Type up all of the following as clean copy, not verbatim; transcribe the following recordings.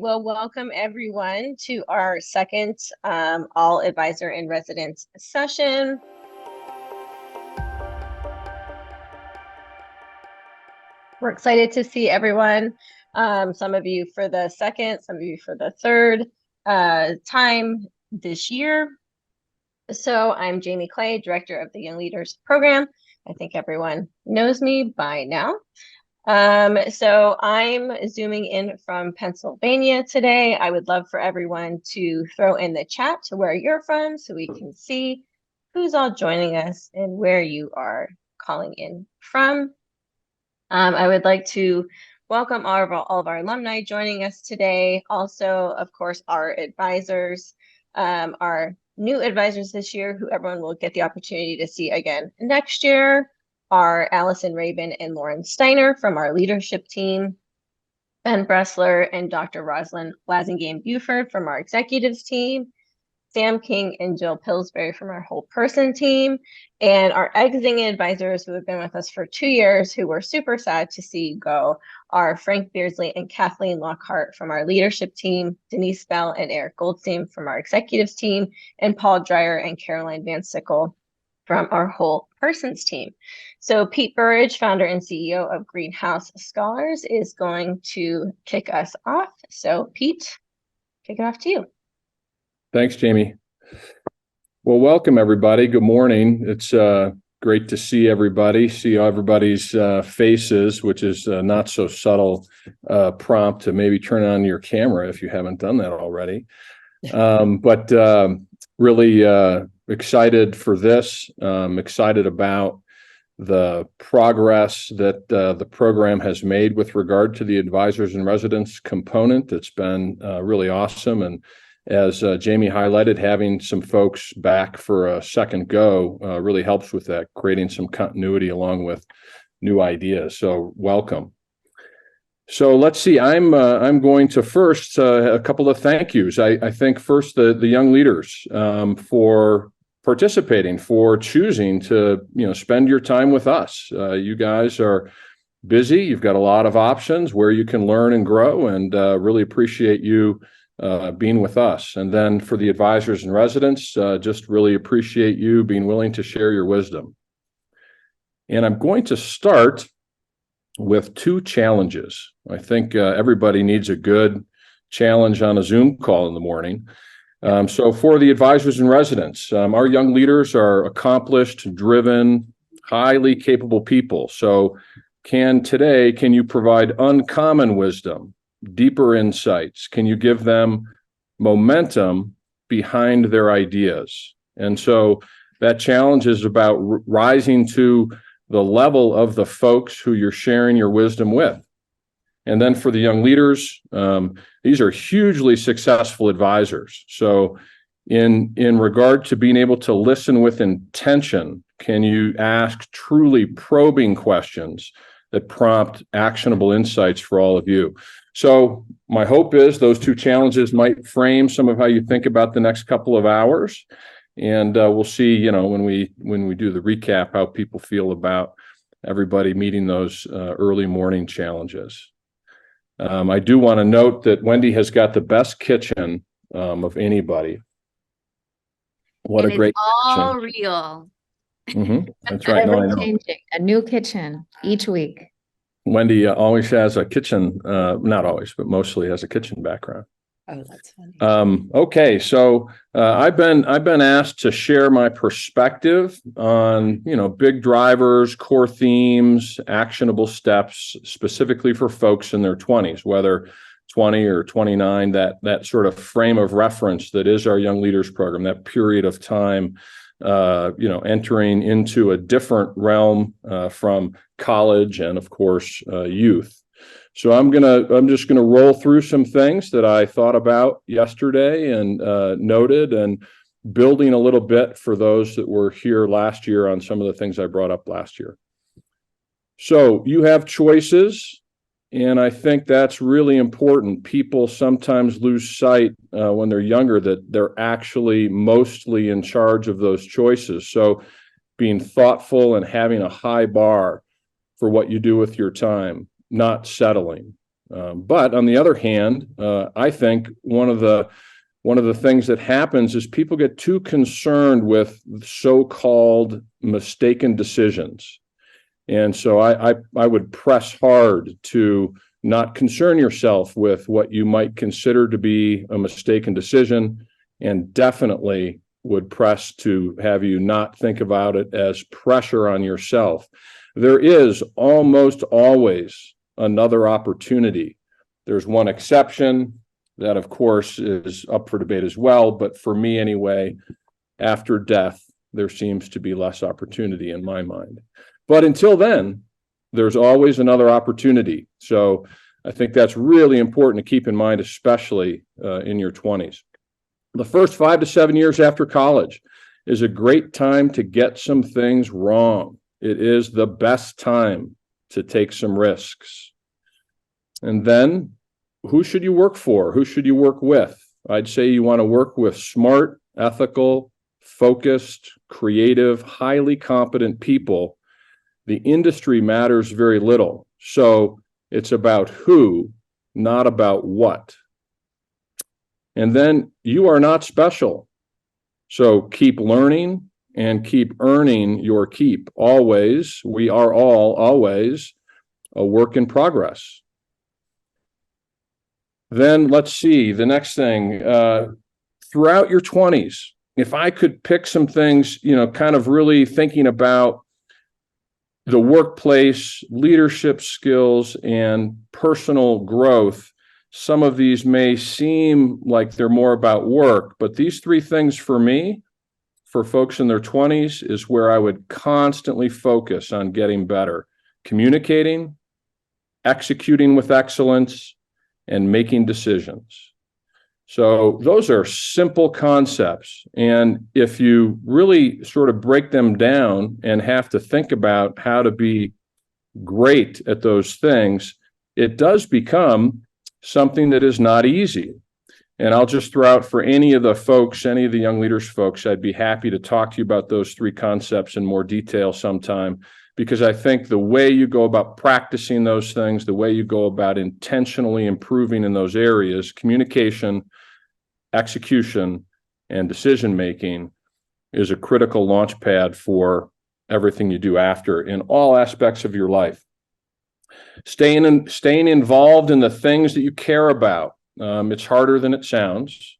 Well, welcome everyone to our second All Advisor in Residence session. We're excited to see everyone. Some of you for the second, some of you for the third time this year. So I'm Jamie Clay, Director of the Young Leaders Program. I think everyone knows me by now. So I'm zooming in from Pennsylvania today. I would love for everyone to throw in the chat to where you're from so we can see who's all joining us and where you are calling in from. I would like to welcome all of our alumni joining us today. Also, of course, our advisors, our new advisors this year, who everyone will get the opportunity to see again next year, are Allison Rabin and Lauren Steiner from our leadership team, Ben Bressler and Dr. Rosalind Blasingame Buford from our executives team, Sam King and Jill Pillsbury from our whole person team, and our exiting advisors who have been with us for 2 years, who we're super sad to see go, are Frank Beardsley and Kathleen Lockhart from our leadership team, Denise Bell and Eric Goldstein from our executives team, and Paul Dreyer and Caroline Van Sickle from our whole persons team. So Pete Burridge, founder and CEO of Greenhouse Scholars, is going to kick us off. So Pete, kick it off to you. Thanks, Jamie. Well, welcome everybody. Good morning. It's great to see everybody, see everybody's faces, which is not so subtle prompt to maybe turn on your camera if you haven't done that already. But really excited for this. Excited about the progress that the program has made with regard to the advisors in residence component. It's been really awesome. And as Jamie highlighted, having some folks back for a second go really helps with that, creating some continuity along with new ideas. So welcome. So let's see, I'm going to first a couple of thank yous. I think first the young leaders for participating, for choosing to spend your time with us. You guys are busy. You've got a lot of options where you can learn and grow, and really appreciate you being with us. And then for the advisors in residence, just really appreciate you being willing to share your wisdom. And I'm going to start with 2 challenges. I think everybody needs a good challenge on a Zoom call in the morning. So for the advisors in residence, our young leaders are accomplished, driven, highly capable people. So can you provide uncommon wisdom, deeper insights? Can you give them momentum behind their ideas? And so that challenge is about rising to the level of the folks who you're sharing your wisdom with. And then for the young leaders, these are hugely successful advisors. So in regard to being able to listen with intention, can you ask truly probing questions that prompt actionable insights for all of you? So my hope is those 2 challenges might frame some of how you think about the next couple of hours. And we'll see, when we do the recap, how people feel about everybody meeting those early morning challenges. I do want to note that Wendy has got the best kitchen of anybody. What and a great all kitchen. Real. That's right. No, I know. Changing a new kitchen each week. Wendy always has a kitchen, not always, but mostly has a kitchen background. Oh, that's funny. Okay, so I've been asked to share my perspective on big drivers, core themes, actionable steps, specifically for folks in their 20s, whether 20 or 29, that sort of frame of reference that is our Young Leaders Program, that period of time, entering into a different realm from college and of course youth. So I'm just gonna roll through some things that I thought about yesterday and noted, and building a little bit for those that were here last year on some of the things I brought up last year. So you have choices, and I think that's really important. People sometimes lose sight when they're younger that they're actually mostly in charge of those choices. So being thoughtful and having a high bar for what you do with your time, not settling. But on the other hand, I think one of the things that happens is people get too concerned with so-called mistaken decisions. And so I would press hard to not concern yourself with what you might consider to be a mistaken decision, and definitely would press to have you not think about it as pressure on yourself. There is almost always another opportunity. There's one exception that, of course, is up for debate as well. But for me anyway, after death, there seems to be less opportunity in my mind. But until then, there's always another opportunity. So I think that's really important to keep in mind, especially in your 20s. The first 5 to 7 years after college is a great time to get some things wrong. It is the best time to take some risks. And then, who should you work for? Who should you work with? I'd say you want to work with smart, ethical, focused, creative, highly competent people. The industry matters very little. So it's about who, not about what. And then you are not special. So keep learning and keep earning your keep. Always, we are all always a work in progress. Then let's see, the next thing, throughout your 20s, if I could pick some things, kind of really thinking about the workplace, leadership skills, and personal growth, some of these may seem like they're more about work, but these 3 things for me, for folks in their 20s, is where I would constantly focus on getting better: communicating, executing with excellence, and making decisions. So those are simple concepts. And if you really sort of break them down and have to think about how to be great at those things, it does become something that is not easy. And I'll just throw out for any of the folks, any of the young leaders folks, I'd be happy to talk to you about those 3 concepts in more detail sometime, because I think the way you go about practicing those things, the way you go about intentionally improving in those areas, communication, execution, and decision-making, is a critical launch pad for everything you do after in all aspects of your life. Staying involved in the things that you care about. It's harder than it sounds.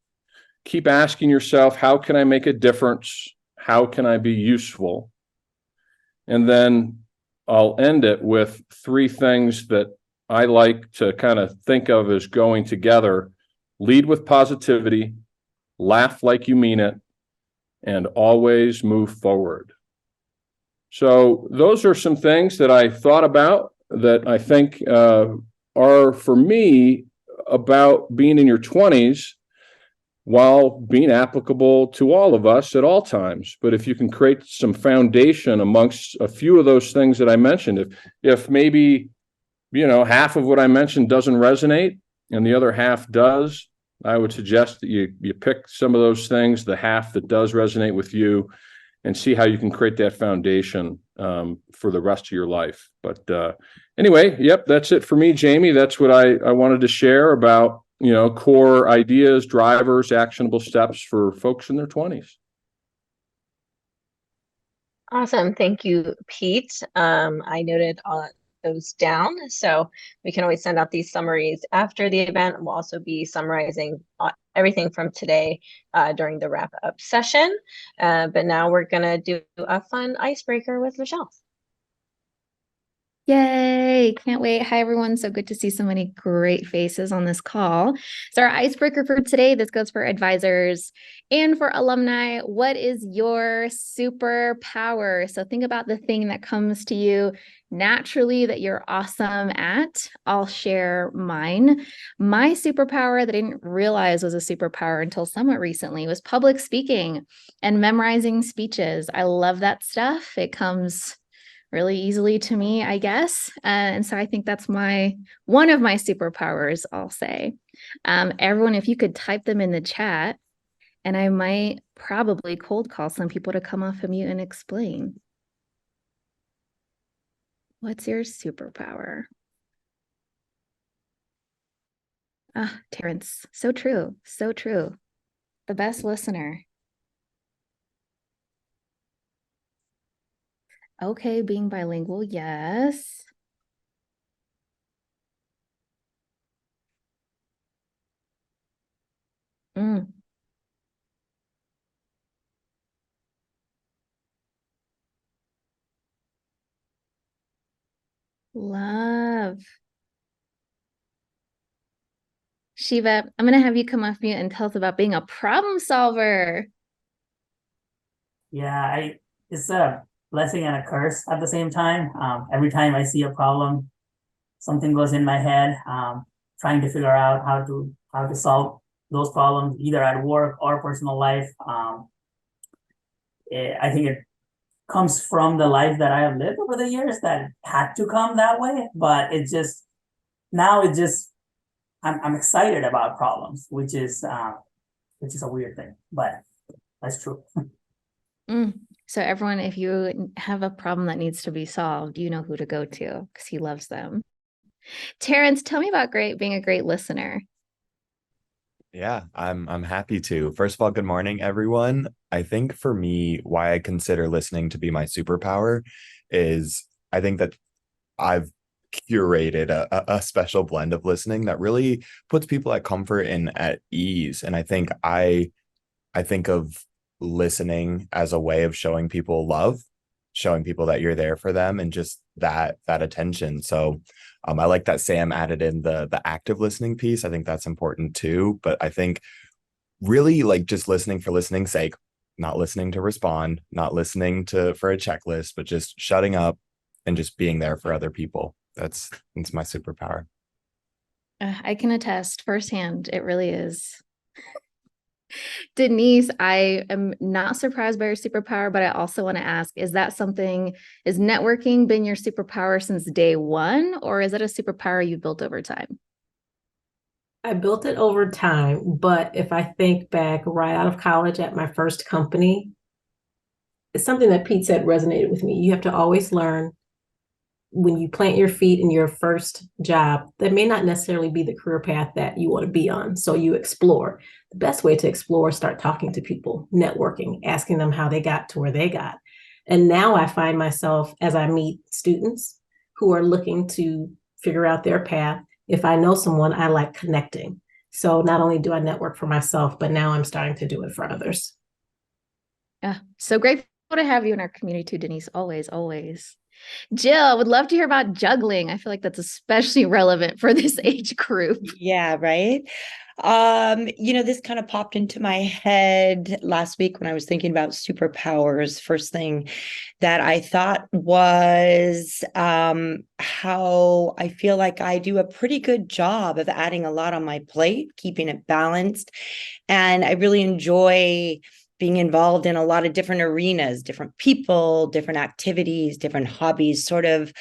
Keep asking yourself, how can I make a difference? How can I be useful? And then I'll end it with 3 things that I like to kind of think of as going together: lead with positivity, laugh like you mean it, and always move forward. So those are some things that I thought about that I think are, for me, about being in your 20s while being applicable to all of us at all times. But if you can create some foundation amongst a few of those things that I mentioned, if maybe, half of what I mentioned doesn't resonate and the other half does, I would suggest that you pick some of those things, the half that does resonate with you, and see how you can create that foundation for the rest of your life. But anyway, yep, that's it for me, Jamie. That's what I wanted to share about, core ideas, drivers, actionable steps for folks in their 20s. Awesome. Thank you, Pete. I noted all those down, so we can always send out these summaries after the event. We'll also be summarizing everything from today during the wrap-up session. But now we're going to do a fun icebreaker with Michelle. Yay, can't wait. Hi, everyone. So good to see so many great faces on this call. So our icebreaker for today, this goes for advisors and for alumni. What is your superpower? So think about the thing that comes to you naturally that you're awesome at. I'll share mine. My superpower that I didn't realize was a superpower until somewhat recently was public speaking and memorizing speeches. I love that stuff. It comes really easily to me, I guess. And so I think that's one of my superpowers, I'll say. Everyone, if you could type them in the chat, and I might probably cold call some people to come off of mute and explain. What's your superpower? Ah, Terrence, so true. So true. The best listener. Okay, being bilingual, yes. Mm, love. Shiva, I'm gonna have you come off mute and tell us about being a problem solver. Yeah, it's a blessing and a curse at the same time. Every time I see a problem, something goes in my head, trying to figure out how to solve those problems, either at work or personal life. I think it comes from the life that I have lived over the years that had to come that way, but it just now it just I'm excited about problems, which is a weird thing, but that's true. Mm. So everyone, if you have a problem that needs to be solved, you know who to go to because he loves them. Terrence, tell me about being a great listener. Yeah, I'm happy to. First of all, good morning, everyone. I think for me, why I consider listening to be my superpower is I think that I've curated a special blend of listening that really puts people at comfort and at ease. And I think of listening as a way of showing people love, showing people that you're there for them, and just that attention. So I like that Sam added in the active listening piece. I think that's important too. But I think really like just listening for listening's sake, not listening to respond, not listening to for a checklist, but just shutting up and just being there for other people. That's my superpower. I can attest firsthand, it really is. Denise, I am not surprised by your superpower, but I also want to ask, is networking been your superpower since day one, or is it a superpower you built over time? I built it over time, but if I think back right out of college at my first company, it's something that Pete said resonated with me. You have to always learn when you plant your feet in your first job, that may not necessarily be the career path that you want to be on. So you explore. The best way to explore is start talking to people, networking, asking them how they got to where they got. And now I find myself, as I meet students who are looking to figure out their path, if I know someone, I like connecting. So not only do I network for myself, but now I'm starting to do it for others. Yeah, so grateful to have you in our community too, Denise. Always, always. Jill, would love to hear about juggling. I feel like that's especially relevant for this age group. Yeah, right. This kind of popped into my head last week when I was thinking about superpowers. First thing that I thought was how I feel like I do a pretty good job of adding a lot on my plate, keeping it balanced. And I really enjoy being involved in a lot of different arenas, different people, different activities, different hobbies, sort of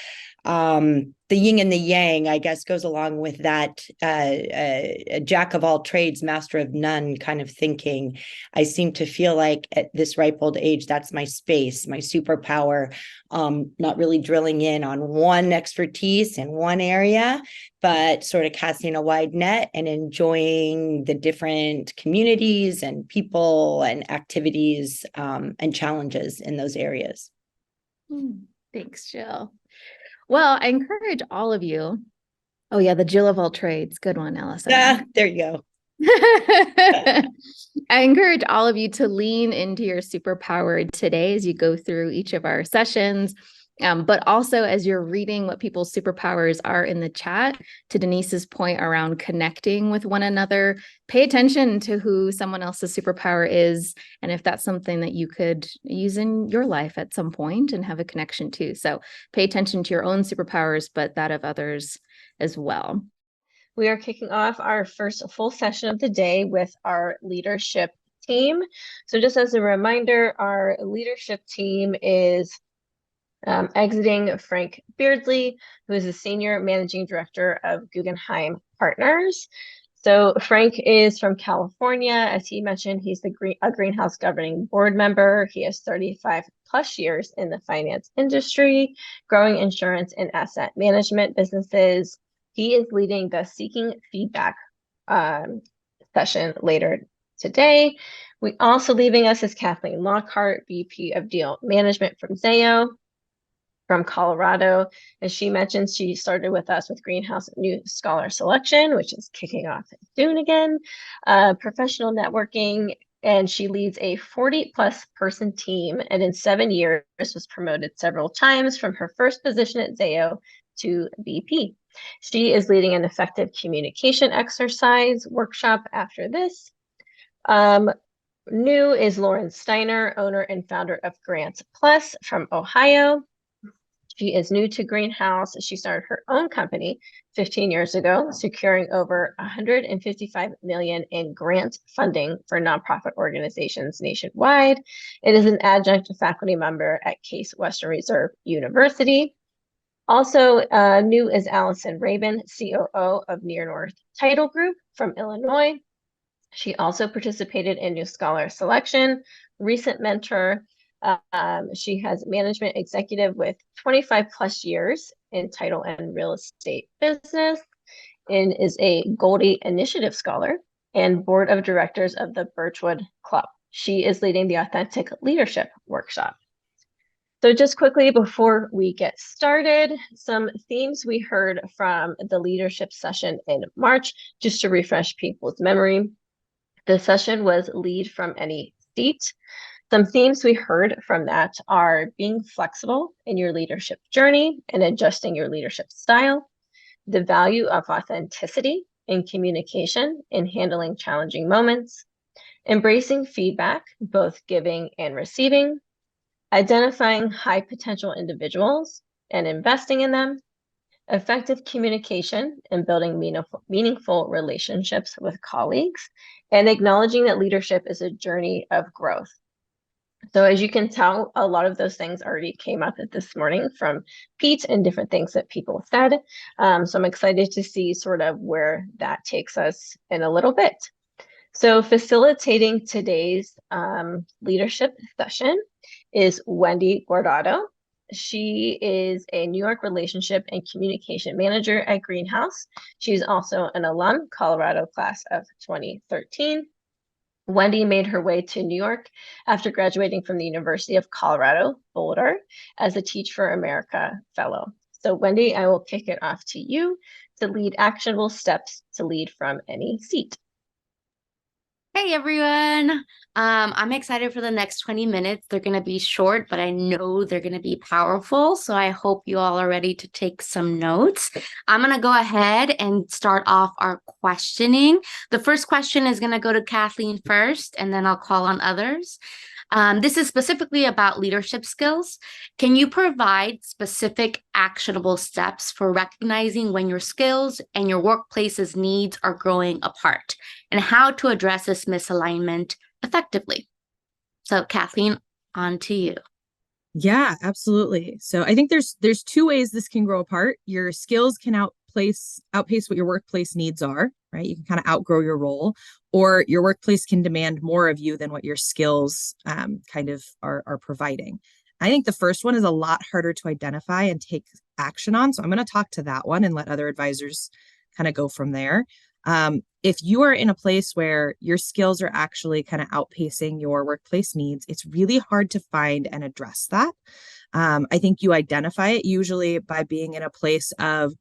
the yin and the yang, I guess, goes along with that a jack of all trades, master of none kind of thinking. I seem to feel like at this ripe old age, that's my space, my superpower, not really drilling in on one expertise in one area, but sort of casting a wide net and enjoying the different communities and people and activities and challenges in those areas. Thanks, Jill. Well, I encourage all of you. Oh, yeah, the Jill of all trades. Good one, Allison. There you go. I encourage all of you to lean into your superpower today as you go through each of our sessions. But also as you're reading what people's superpowers are in the chat, to Denise's point around connecting with one another, pay attention to who someone else's superpower is, and if that's something that you could use in your life at some point and have a connection to. So pay attention to your own superpowers, but that of others as well. We are kicking off our first full session of the day with our leadership team. So just as a reminder, our leadership team is exiting Frank Beardsley, who is the Senior Managing Director of Guggenheim Partners. So Frank is from California. As he mentioned, he's a Greenhouse Governing Board member. He has 35 plus years in the finance industry, growing insurance and asset management businesses. He is leading the Seeking Feedback session later today. We also leaving us is Kathleen Lockhart, VP of Deal Management from Zayo from Colorado. As she mentioned, she started with us with Greenhouse New Scholar Selection, which is kicking off soon again, professional networking, and she leads a 40+ person team, and in 7 years was promoted several times from her first position at Zayo to VP. She is leading an effective communication exercise workshop after this. New is Lauren Steiner, owner and founder of Grants Plus from Ohio. She is new to Greenhouse. She started her own company 15 years ago, securing over $155 million in grant funding for nonprofit organizations nationwide. It is an adjunct faculty member at Case Western Reserve University. Also new is Allison Rabin, COO of Near North Title Group from Illinois. She also participated in New Scholar Selection, recent mentor. She has management executive with 25+ years in title and real estate business, and is a Goldie Initiative Scholar and board of directors of the Birchwood Club. She is leading the Authentic Leadership Workshop. So just quickly before we get started, some themes we heard from the leadership session in March, just to refresh people's memory. The session was lead from any seat. Some themes we heard from that are being flexible in your leadership journey and adjusting your leadership style, the value of authenticity in communication in handling challenging moments, embracing feedback, both giving and receiving, identifying high potential individuals and investing in them, effective communication and building meaningful relationships with colleagues, and acknowledging that leadership is a journey of growth. So as you can tell, a lot of those things already came up this morning from Pete and different things that people said. So I'm excited to see sort of where that takes us in a little bit. So facilitating today's leadership session is Wendy Guardado. She is a New York relationship and communication manager at Greenhouse. She's also an alum, Colorado class of 2013. Wendy made her way to New York after graduating from the University of Colorado, Boulder, as a Teach for America fellow. So Wendy, I will kick it off to you to lead actionable steps to lead from any seat. Hey everyone. I'm excited for the next 20 minutes. They're going to be short, but I know they're going to be powerful. So I hope you all are ready to take some notes. I'm going to go ahead and start off our questioning. The first question is going to go to Kathleen first, and then I'll call on others. This is specifically about leadership skills. Can you provide specific actionable steps for recognizing when your skills and your workplace's needs are growing apart, and how to address this misalignment effectively? So Kathleen, on to you. Yeah, absolutely. So I think there's two ways this can grow apart. Your skills can outpace what your workplace needs are, right? You can kind of outgrow your role, or your workplace can demand more of you than what your skills kind of are providing. I think the first one is a lot harder to identify and take action on. So I'm going to talk to that one and let other advisors kind of go from there. If you are in a place where your skills are actually kind of outpacing your workplace needs, it's really hard to find and address that. I think you identify it usually by being in a place of,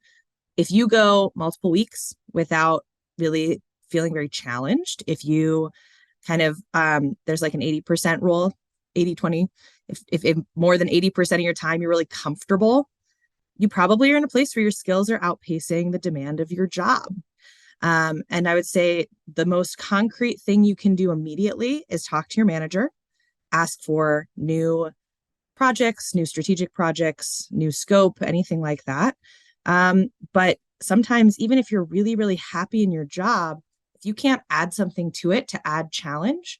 if you go multiple weeks without really feeling very challenged, if you kind of, there's like an 80% rule, 80-20, if more than 80% of your time you're really comfortable, you probably are in a place where your skills are outpacing the demand of your job. And I would say the most concrete thing you can do immediately is talk to your manager, ask for new projects, new strategic projects, new scope, anything like that. But sometimes, even if you're really, really happy in your job, if you can't add something to it to add challenge,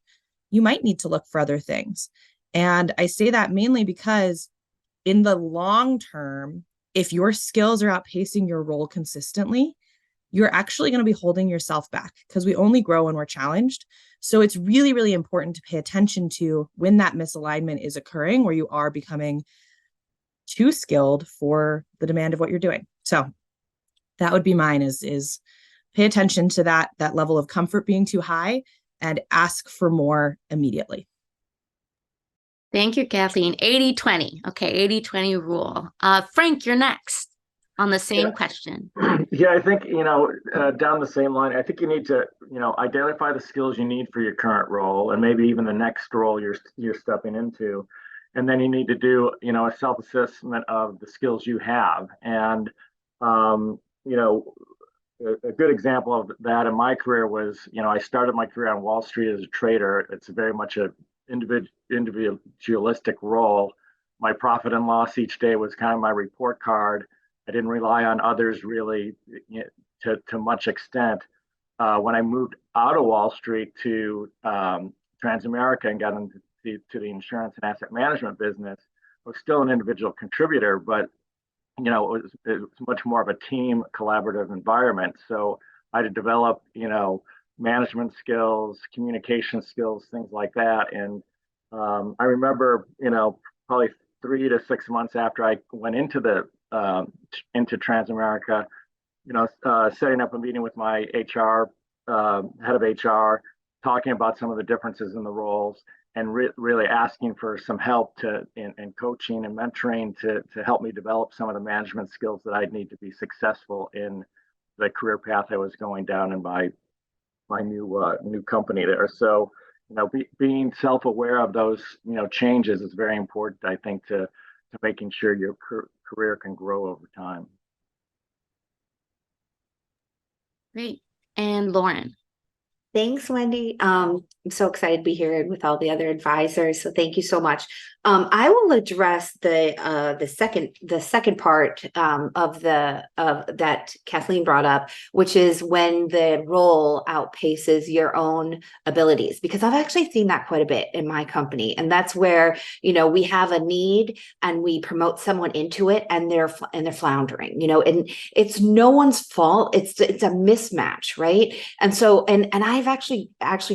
you might need to look for other things. And I say that mainly because in the long term, if your skills are outpacing your role consistently, you're actually going to be holding yourself back, because we only grow when we're challenged. So it's really, really important to pay attention to when that misalignment is occurring, where you are becoming too skilled for the demand of what you're doing. So that would be mine, is pay attention to that level of comfort being too high and ask for more immediately. Thank you, Kathleen. 80-20. Okay, 80-20 rule. Frank, you're next on the same question. Yeah, I think, down the same line, I think you need to, identify the skills you need for your current role and maybe even the next role you're stepping into. And then you need to do, a self-assessment of the skills you have. And, a good example of that in my career was, I started my career on Wall Street as a trader. It's very much a individualistic role. My profit and loss each day was kind of my report card. I didn't rely on others really to much extent. When I moved out of Wall Street to Transamerica and got into the insurance and asset management business, I was still an individual contributor, but it was much more of a team collaborative environment. So I had to develop, management skills, communication skills, things like that. And I remember, probably 3 to 6 months after I went into into Transamerica, setting up a meeting with my HR head of HR, talking about some of the differences in the roles, and really asking for some help in coaching and mentoring to help me develop some of the management skills that I'd need to be successful in the career path I was going down in my new company there. So, being self-aware of those, changes is very important, I think, to making sure your career can grow over time. Great. And Lauren. Thanks, Wendy. I'm so excited to be here with all the other advisors. So thank you so much. I will address the second part of that Kathleen brought up, which is when the role outpaces your own abilities, because I've actually seen that quite a bit in my company, and that's where we have a need and we promote someone into it, and they're floundering, and it's no one's fault. It's a mismatch, right? And so and I've actually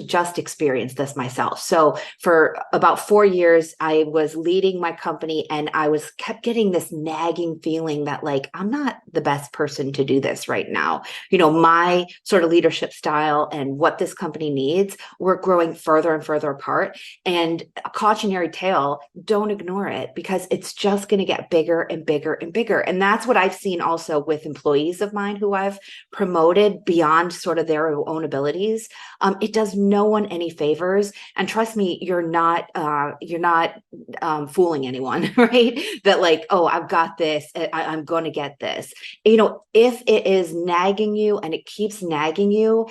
just experienced this myself. So for about 4 years, I was leading my company, and I kept getting this nagging feeling that I'm not the best person to do this right now. My sort of leadership style and what this company needs, we're growing further and further apart. And a cautionary tale, don't ignore it, because it's just going to get bigger and bigger and bigger. And that's what I've seen also with employees of mine who I've promoted beyond sort of their own abilities. It does no one any favors. And trust me, you're not fooling anyone, right? That oh, I've got this, I'm going to get this. If it is nagging you and it keeps nagging you,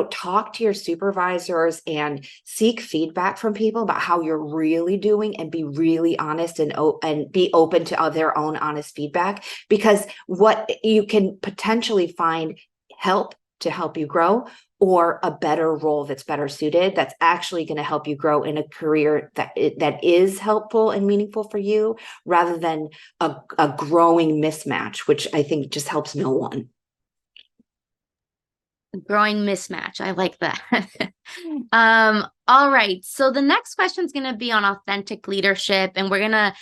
talk to your supervisors and seek feedback from people about how you're really doing, and be really honest and be open to their own honest feedback, because what you can potentially find help to help you grow, or a better role that's better suited, that's actually going to help you grow in a career that is helpful and meaningful for you, rather than a growing mismatch, which I think just helps no one. Growing mismatch. I like that. All right. So the next question is going to be on authentic leadership, and we're going to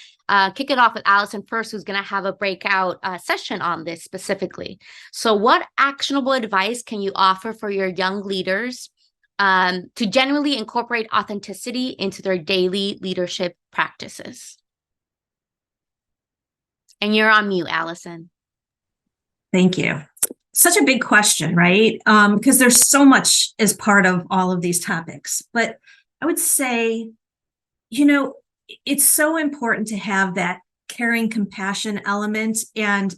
kick it off with Allison first, who's going to have a breakout session on this specifically. So what actionable advice can you offer for your young leaders to genuinely incorporate authenticity into their daily leadership practices? And you're on mute, Allison. Thank you. Such a big question, right? Because there's so much as part of all of these topics. But I would say, it's so important to have that caring, compassion element. And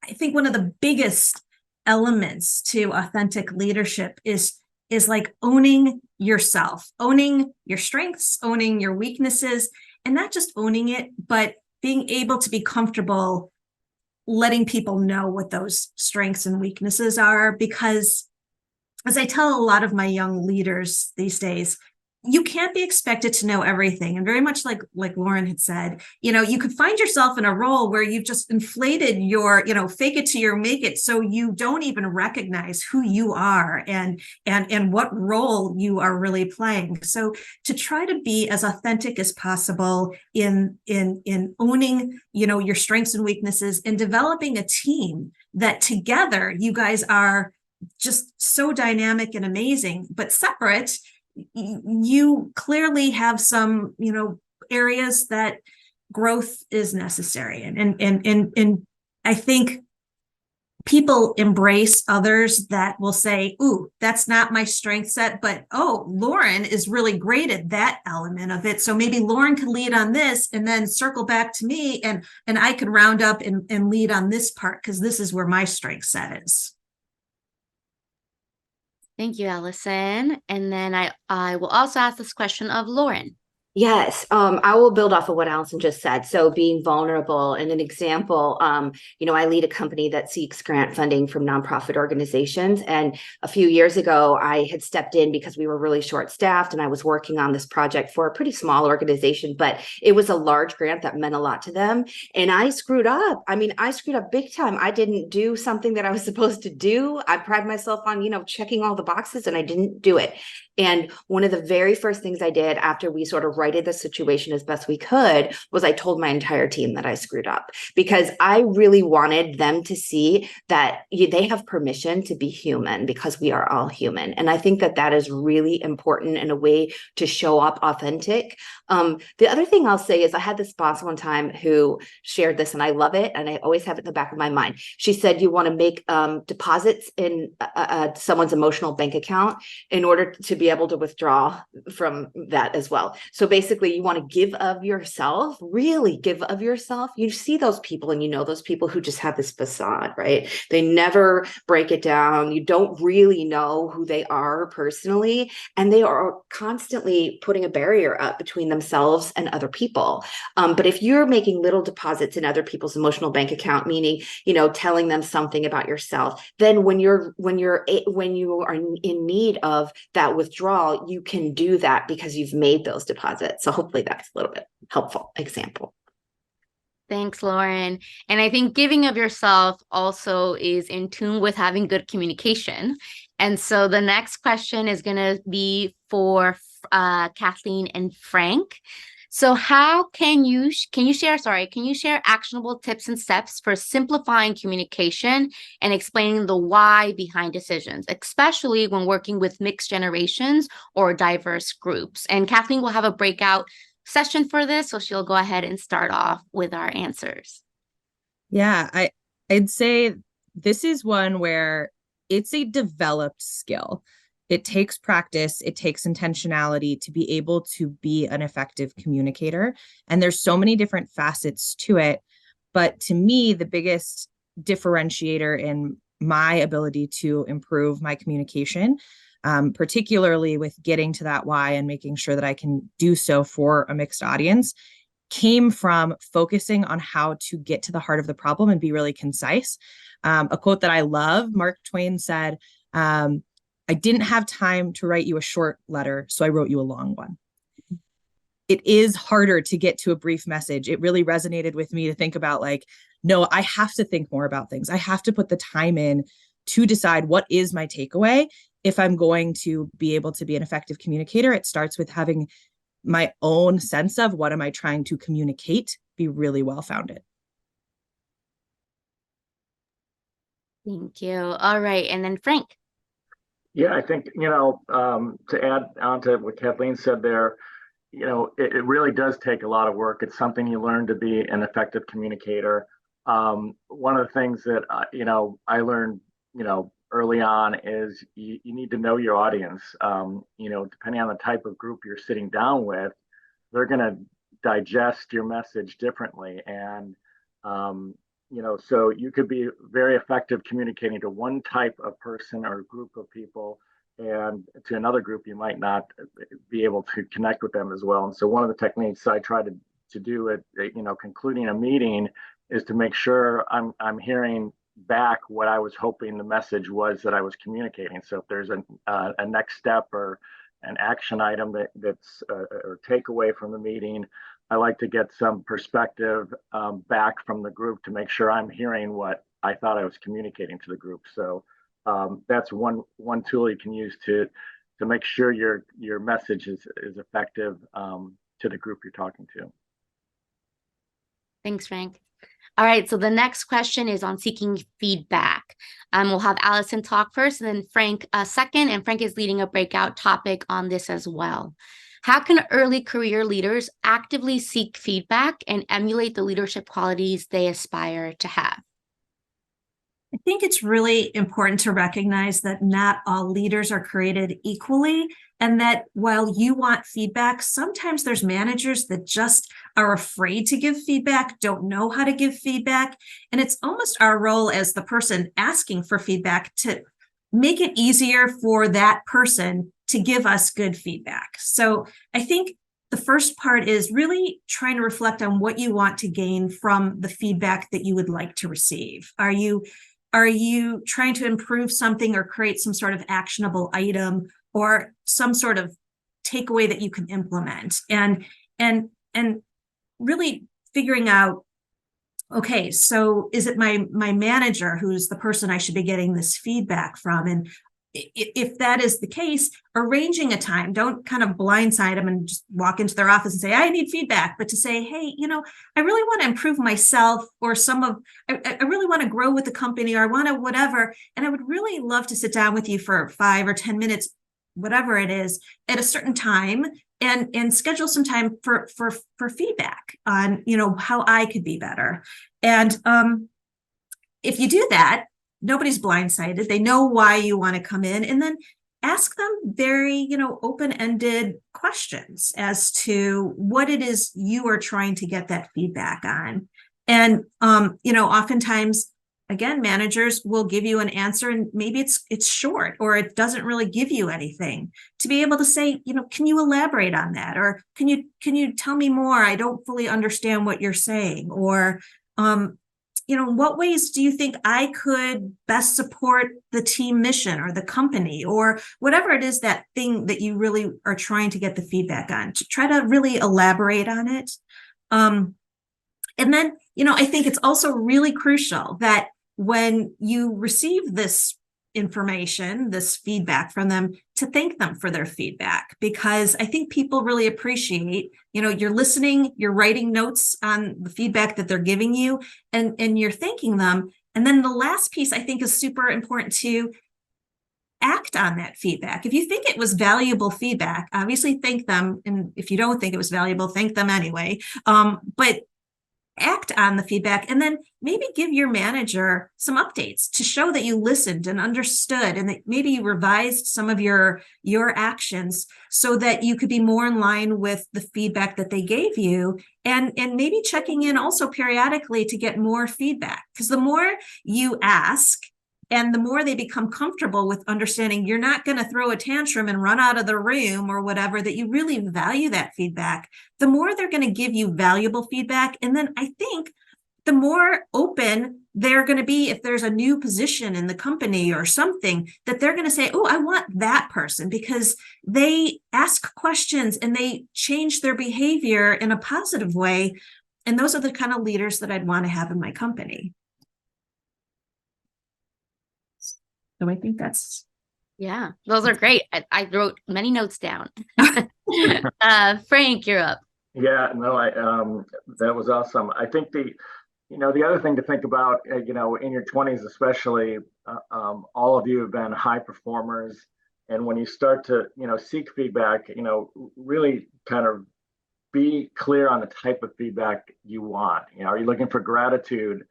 I think one of the biggest elements to authentic leadership is owning yourself, owning your strengths, owning your weaknesses, and not just owning it, but being able to be comfortable letting people know what those strengths and weaknesses are. Because as I tell a lot of my young leaders these days, you can't be expected to know everything. And very much like Lauren had said, you could find yourself in a role where you've just inflated your, fake it till you make it. So you don't even recognize who you are and what role you are really playing. So to try to be as authentic as possible in owning, your strengths and weaknesses, and developing a team that together you guys are just so dynamic and amazing, but separate, you clearly have some, areas that growth is necessary. And I think people embrace others that will say, ooh, that's not my strength set, but oh, Lauren is really great at that element of it. So maybe Lauren can lead on this and then circle back to me and I could round up and lead on this part because this is where my strength set is. Thank you, Allison. And then I will also ask this question of Lauren. Yes, I will build off of what Allison just said. So being vulnerable, and an example, I lead a company that seeks grant funding from nonprofit organizations. And a few years ago, I had stepped in because we were really short-staffed and I was working on this project for a pretty small organization, but it was a large grant that meant a lot to them. And I screwed up. I mean, I screwed up big time. I didn't do something that I was supposed to do. I pride myself on, checking all the boxes, and I didn't do it. And one of the very first things I did after we sort of righted the situation as best we could was I told my entire team that I screwed up, because I really wanted them to see that they have permission to be human, because we are all human. And I think that that is really important in a way to show up authentic. The other thing I'll say is I had this boss one time who shared this, and I love it, and I always have it in the back of my mind. She said, you want to make deposits in someone's emotional bank account in order to be able to withdraw from that as well. So basically, you want to give of yourself, really give of yourself. You see those people, and those people who just have this facade, right? They never break it down. You don't really know who they are personally, and they are constantly putting a barrier up between themselves and other people. But if you're making little deposits in other people's emotional bank account, meaning, telling them something about yourself, then when you are in need of that withdrawal, you can do that because you've made those deposits. So hopefully that's a little bit helpful example. Thanks, Lauren. And I think giving of yourself also is in tune with having good communication. And so the next question is going to be for Kathleen and Frank. So how can you share actionable tips and steps for simplifying communication and explaining the why behind decisions, especially when working with mixed generations or diverse groups? And Kathleen will have a breakout session for this, so she'll go ahead and start off with our answers. Yeah, I'd say this is one where it's a developed skill. It takes practice, it takes intentionality to be able to be an effective communicator. And there's so many different facets to it. But to me, the biggest differentiator in my ability to improve my communication, particularly with getting to that why and making sure that I can do so for a mixed audience, came from focusing on how to get to the heart of the problem and be really concise. A quote that I love, Mark Twain said, I didn't have time to write you a short letter, so I wrote you a long one. It is harder to get to a brief message. It really resonated with me to think about, no, I have to think more about things. I have to put the time in to decide what is my takeaway. If I'm going to be able to be an effective communicator, it starts with having my own sense of what am I trying to communicate be really well-founded. Thank you. All right. And then Frank. Yeah, I think, to add on to what Kathleen said there, it really does take a lot of work. It's something you learn to be an effective communicator. One of the things that, I learned, early on is you need to know your audience. Depending on the type of group you're sitting down with, they're going to digest your message differently. And, so you could be very effective communicating to one type of person or group of people, and to another group, you might not be able to connect with them as well. And so one of the techniques I try to do at, concluding a meeting is to make sure I'm hearing back what I was hoping the message was that I was communicating. So if there's a next step or an action item that's or takeaway from the meeting, I like to get some perspective back from the group to make sure I'm hearing what I thought I was communicating to the group. So that's one tool you can use to make sure your message is effective to the group you're talking to. Thanks, Frank. All right, so the next question is on seeking feedback. We'll have Allison talk first and then Frank second, and Frank is leading a breakout topic on this as well. How can early career leaders actively seek feedback and emulate the leadership qualities they aspire to have? I think it's really important to recognize that not all leaders are created equally, and that while you want feedback, sometimes there's managers that just are afraid to give feedback, don't know how to give feedback. And it's almost our role as the person asking for feedback to make it easier for that person to give us good feedback. So I think the first part is really trying to reflect on what you want to gain from the feedback that you would like to receive. Are you trying to improve something or create some sort of actionable item or some sort of takeaway that you can implement? And really figuring out, okay, so is it my manager who's the person I should be getting this feedback from? And if that is the case, arranging a time, don't kind of blindside them and just walk into their office and say, I need feedback, but to say, hey, I really want to improve myself, or I really want to grow with the company, or I want to whatever. And I would really love to sit down with you for 5 or 10 minutes, whatever it is, at a certain time and schedule some time for feedback on, how I could be better. And if you do that, nobody's blindsided. They know why you want to come in, and then ask them very, open-ended questions as to what it is you are trying to get that feedback on. And, oftentimes, again, managers will give you an answer and maybe it's short, or it doesn't really give you anything. To be able to say, can you elaborate on that? Or can you tell me more? I don't fully understand what you're saying. Or, in what ways do you think I could best support the team mission or the company, or whatever it is, that thing that you really are trying to get the feedback on, to try to really elaborate on it. And then, I think it's also really crucial that when you receive this information, this feedback from them, to thank them for their feedback, because I think people really appreciate, you're listening, you're writing notes on the feedback that they're giving you, and you're thanking them. And then the last piece I think is super important, to act on that feedback. If you think it was valuable feedback, obviously thank them. And if you don't think it was valuable, thank them anyway. But act on the feedback, and then maybe give your manager some updates to show that you listened and understood, and that maybe you revised some of your actions so that you could be more in line with the feedback that they gave you, and maybe checking in also periodically to get more feedback. Because the more you ask, and the more they become comfortable with understanding you're not going to throw a tantrum and run out of the room or whatever, that you really value that feedback, the more they're going to give you valuable feedback. And then I think the more open they're going to be, if there's a new position in the company or something, that they're going to say, oh, I want that person, because they ask questions and they change their behavior in a positive way. And those are the kind of leaders that I'd want to have in my company. So I think that's. Yeah, those are great. I wrote many notes down. Frank, you're up. Yeah, no, that was awesome. I think the other thing to think about, in your 20s especially, all of you have been high performers, and when you start to, seek feedback, really kind of be clear on the type of feedback you want. Are you looking for gratitude?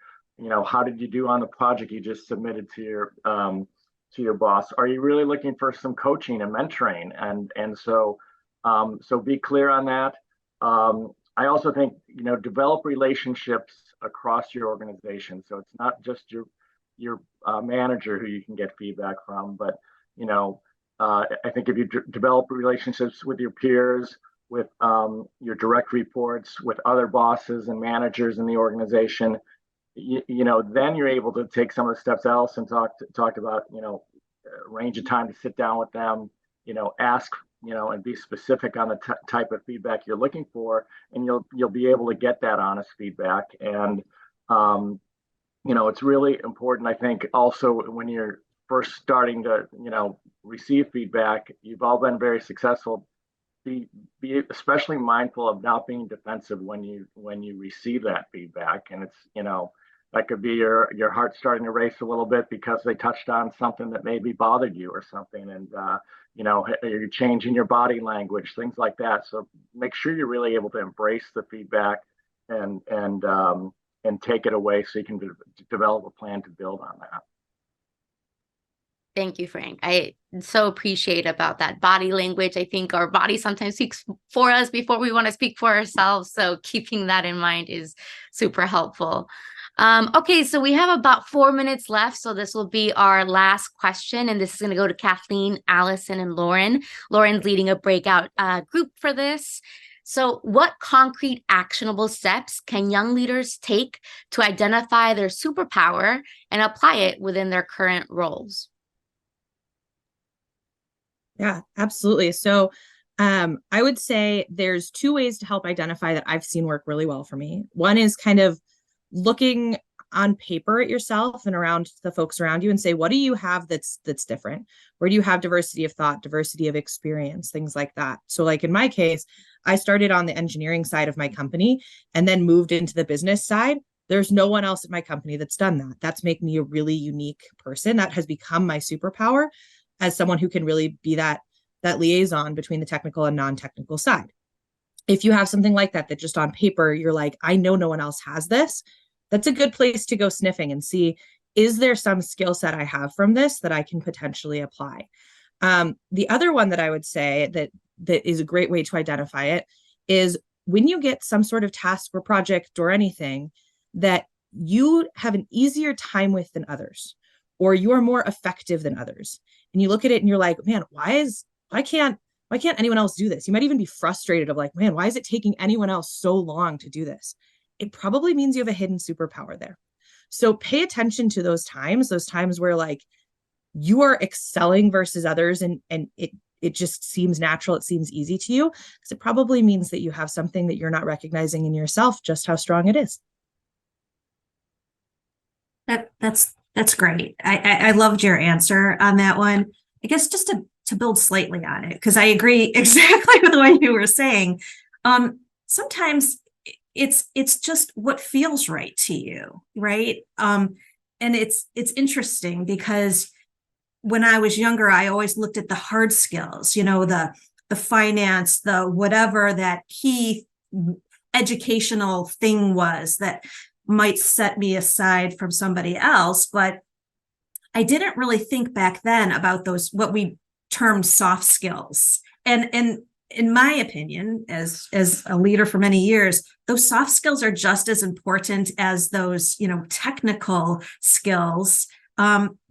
How did you do on the project you just submitted to your boss? Are you really looking for some coaching and mentoring? And so be clear on that. I also think, develop relationships across your organization. So it's not just your manager who you can get feedback from, but, I think if you develop relationships with your peers, with your direct reports, with other bosses and managers in the organization, then you're able to take some of the steps Allison talked about, range of time to sit down with them, ask, and be specific on the type of feedback you're looking for, and you'll be able to get that honest feedback. And, it's really important, I think, also when you're first starting to, receive feedback. You've all been very successful be especially mindful of not being defensive when you receive that feedback. And it's, that could be your heart starting to race a little bit because they touched on something that maybe bothered you or something. And, you're changing your body language, things like that. So make sure you're really able to embrace the feedback and take it away so you can develop a plan to build on that. Thank you, Frank. I so appreciate about that body language. I think our body sometimes speaks for us before we want to speak for ourselves. So keeping that in mind is super helpful. Okay, so we have about 4 minutes left. So this will be our last question. And this is going to go to Kathleen, Allison, and Lauren. Lauren's leading a breakout group for this. So what concrete actionable steps can young leaders take to identify their superpower and apply it within their current roles? Yeah, absolutely. So I would say there's 2 ways to help identify that I've seen work really well for me. One is kind of looking on paper at yourself and around the folks around you and say, what do you have that's different? Where do you have diversity of thought, diversity of experience, things like that? So like in my case, I started on the engineering side of my company and then moved into the business side. There's no one else at my company that's done that. That's made me a really unique person. That has become my superpower as someone who can really be that liaison between the technical and non-technical side. If you have something like that just on paper, you're like, I know no one else has this, that's a good place to go sniffing and see, is there some skill set I have from this that I can potentially apply? The other one that I would say that is a great way to identify it is when you get some sort of task or project or anything that you have an easier time with than others, or you are more effective than others. And you look at it and you're like, man, why can't anyone else do this? You might even be frustrated of like, man, why is it taking anyone else so long to do this? It probably means you have a hidden superpower there. So pay attention to those times where like you are excelling versus others and it just seems natural, it seems easy to you, because it probably means that you have something that you're not recognizing in yourself, just how strong it is. That's great. I loved your answer on that one. I guess just to build slightly on it, because I agree exactly with what you were saying. Sometimes it's just what feels right to you, right? And it's interesting because when I was younger, I always looked at the hard skills, the finance, the whatever that key educational thing was that might set me aside from somebody else. But I didn't really think back then about those, what we termed soft skills. And in my opinion, as a leader for many years, those soft skills are just as important as those, technical skills,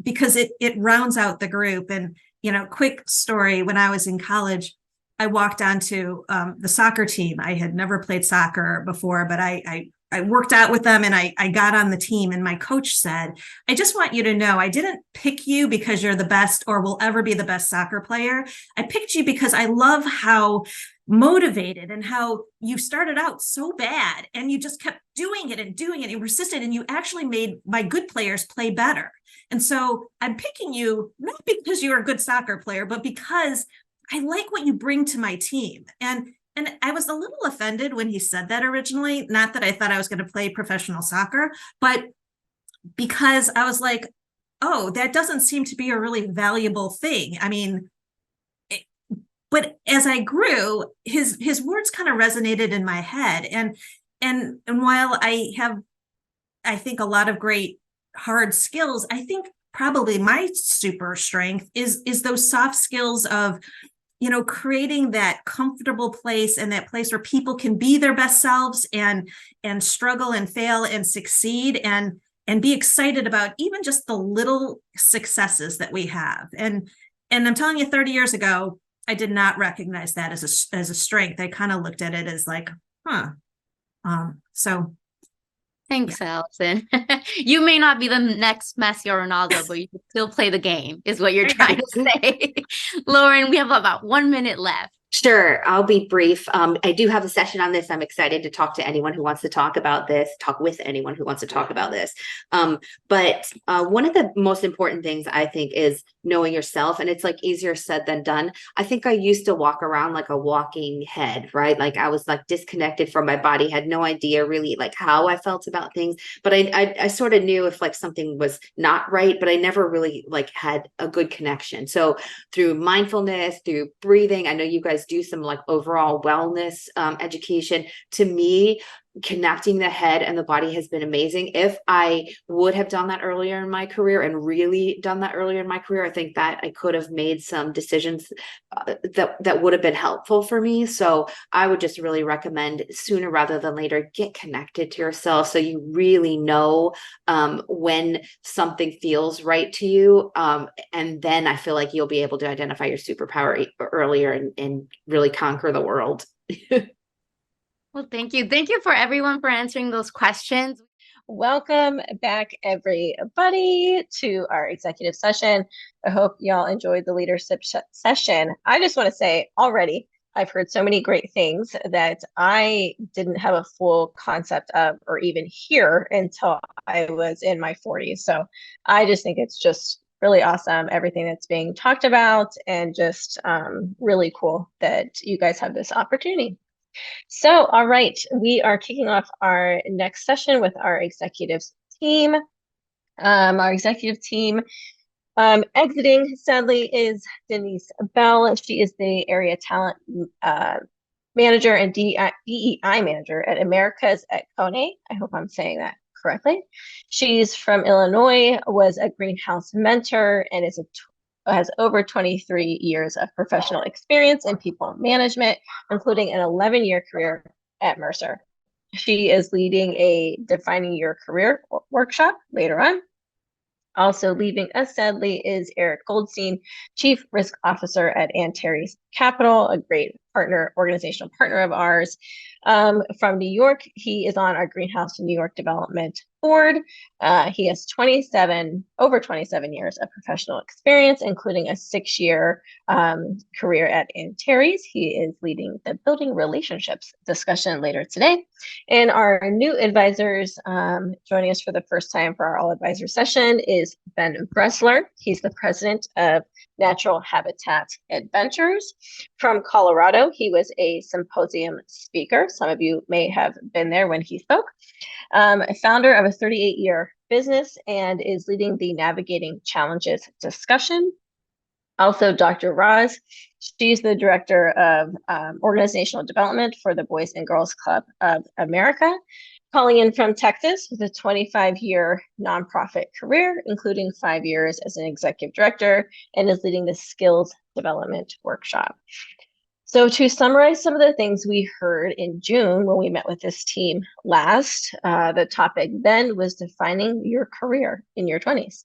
because it rounds out the group. And, quick story, when I was in college, I walked onto the soccer team. I had never played soccer before, but I worked out with them and I got on the team, and my coach said, I just want you to know, I didn't pick you because you're the best or will ever be the best soccer player. I picked you because I love how motivated and how you started out so bad and you just kept doing it and you persisted and you actually made my good players play better. And so I'm picking you not because you're a good soccer player, but because I like what you bring to my team. And I was a little offended when he said that originally, not that I thought I was going to play professional soccer, but because I was like, oh, that doesn't seem to be a really valuable thing. I mean, but as I grew, his words kind of resonated in my head. And while I have, I think, a lot of great hard skills, I think probably my super strength is those soft skills of, creating that comfortable place and that place where people can be their best selves and struggle and fail and succeed and be excited about even just the little successes that we have. And I'm telling you, 30 years ago, I did not recognize that as a strength. I kind of looked at it as like, so. Thanks, Allison. You may not be the next Messi or Ronaldo, but you can still play the game, is what you're trying to say. Lauren, we have about 1 minute left. Sure, I'll be brief. I do have a session on this. I'm excited to talk to anyone who wants to talk about this, talk with anyone who wants to talk about this. But one of the most important things I think is knowing yourself, and it's like easier said than done. I think I used to walk around like a walking head, right? Like I was like disconnected from my body, had no idea really like how I felt about things. But I sort of knew if like something was not right, but I never really like had a good connection. So through mindfulness, through breathing, I know you guys do some like overall wellness education. To me, connecting the head and the body has been amazing. If I would have done that earlier in my career and really done that earlier in my career, I think that I could have made some decisions that would have been helpful for me. So I would just really recommend sooner rather than later, get connected to yourself so you really know when something feels right to you. And then I feel like you'll be able to identify your superpower earlier and really conquer the world. Well, thank you. Thank you for everyone for answering those questions. Welcome back, everybody, to our executive session. I hope y'all enjoyed the leadership session. I just want to say already, I've heard so many great things that I didn't have a full concept of or even hear until I was in my 40s. So I just think it's just really awesome, everything that's being talked about, and just really cool that you guys have this opportunity. So, all right, we are kicking off our next session with our executive team. Our executive team exiting, sadly, is Denise Bell. She is the area talent manager and DEI manager at Americas at Kone. I hope I'm saying that correctly. She's from Illinois, was a greenhouse mentor, and has over 23 years of professional experience in people management, including an 11-year career at Mercer. She is leading a Defining Your Career workshop later on. Also leaving us, sadly, is Eric Goldstein, Chief Risk Officer at Antares Capital, a great organizational partner of ours. From New York, he is on our Greenhouse New York Development Board. He has over 27 years of professional experience, including a 6-year career at Antares. He is leading the building relationships discussion later today. And our new advisors joining us for the first time for our all advisor session is Ben Bressler. He's the president of Natural Habitat Adventures. From Colorado, he was a symposium speaker. Some of you may have been there when he spoke. A founder of a 38-year business and is leading the Navigating Challenges discussion. Also, Dr. Roz, she's the director of organizational development for the Boys and Girls Club of America, calling in from Texas with a 25-year nonprofit career, including 5 years as an executive director, and is leading the skills development workshop. So to summarize some of the things we heard in June when we met with this team last, the topic then was defining your career in your 20s.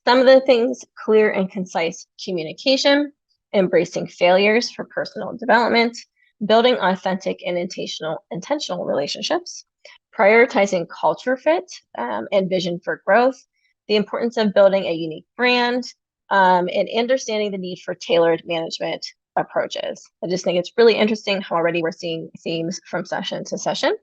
Some of the things: clear and concise communication, embracing failures for personal development, building authentic and intentional relationships, prioritizing culture fit and vision for growth, the importance of building a unique brand, and understanding the need for tailored management approaches. I just think it's really interesting how already we're seeing themes from session to session.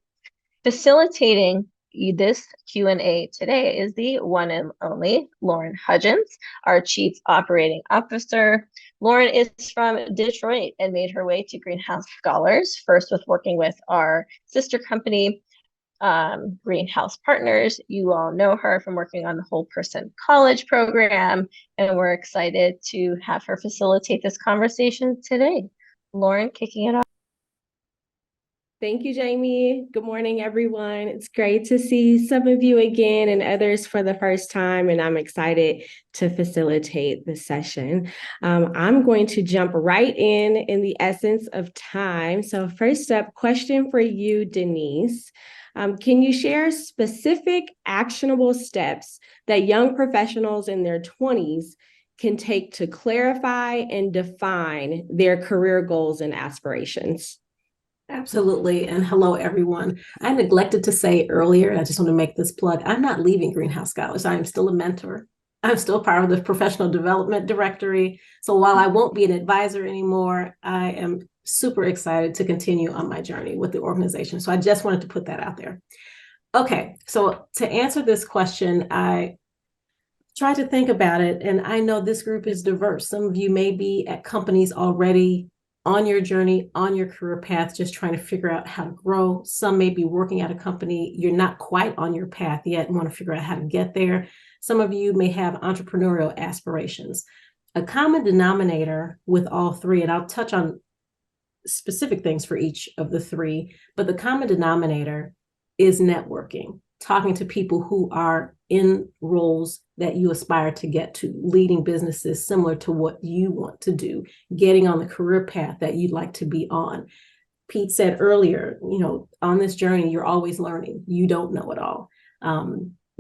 Facilitating this Q&A today is the one and only Lauren Hudgens, our Chief Operating Officer. Lauren is from Detroit and made her way to Greenhouse Scholars, first with working with our sister company, Greenhouse Partners. You all know her from working on the Whole Person College program, and we're excited to have her facilitate this conversation today. Lauren, kicking it off. Thank you, Jamie. Good morning, everyone. It's great to see some of you again and others for the first time, and I'm excited to facilitate the session. I'm going to jump right in the essence of time. So first up, question for you, Denise. Can you share specific actionable steps that young professionals in their 20s can take to clarify and define their career goals and aspirations? Absolutely. And hello, everyone. I neglected to say earlier, and I just want to make this plug, I'm not leaving Greenhouse Scholars. I am still a mentor. I'm still part of the professional development directory. So while I won't be an advisor anymore, I am super excited to continue on my journey with the organization. So I just wanted to put that out there. Okay, so to answer this question, I tried to think about it, and I know this group is diverse. Some of you may be at companies already on your journey, on your career path, just trying to figure out how to grow. Some may be working at a company, you're not quite on your path yet and want to figure out how to get there. Some of you may have entrepreneurial aspirations. A common denominator with all three, and I'll touch on specific things for each of the three, but the common denominator is networking, talking to people who are in roles that you aspire to get to, leading businesses similar to what you want to do, getting on the career path that you'd like to be on. Pete said earlier, on this journey, you're always learning. You don't know it all.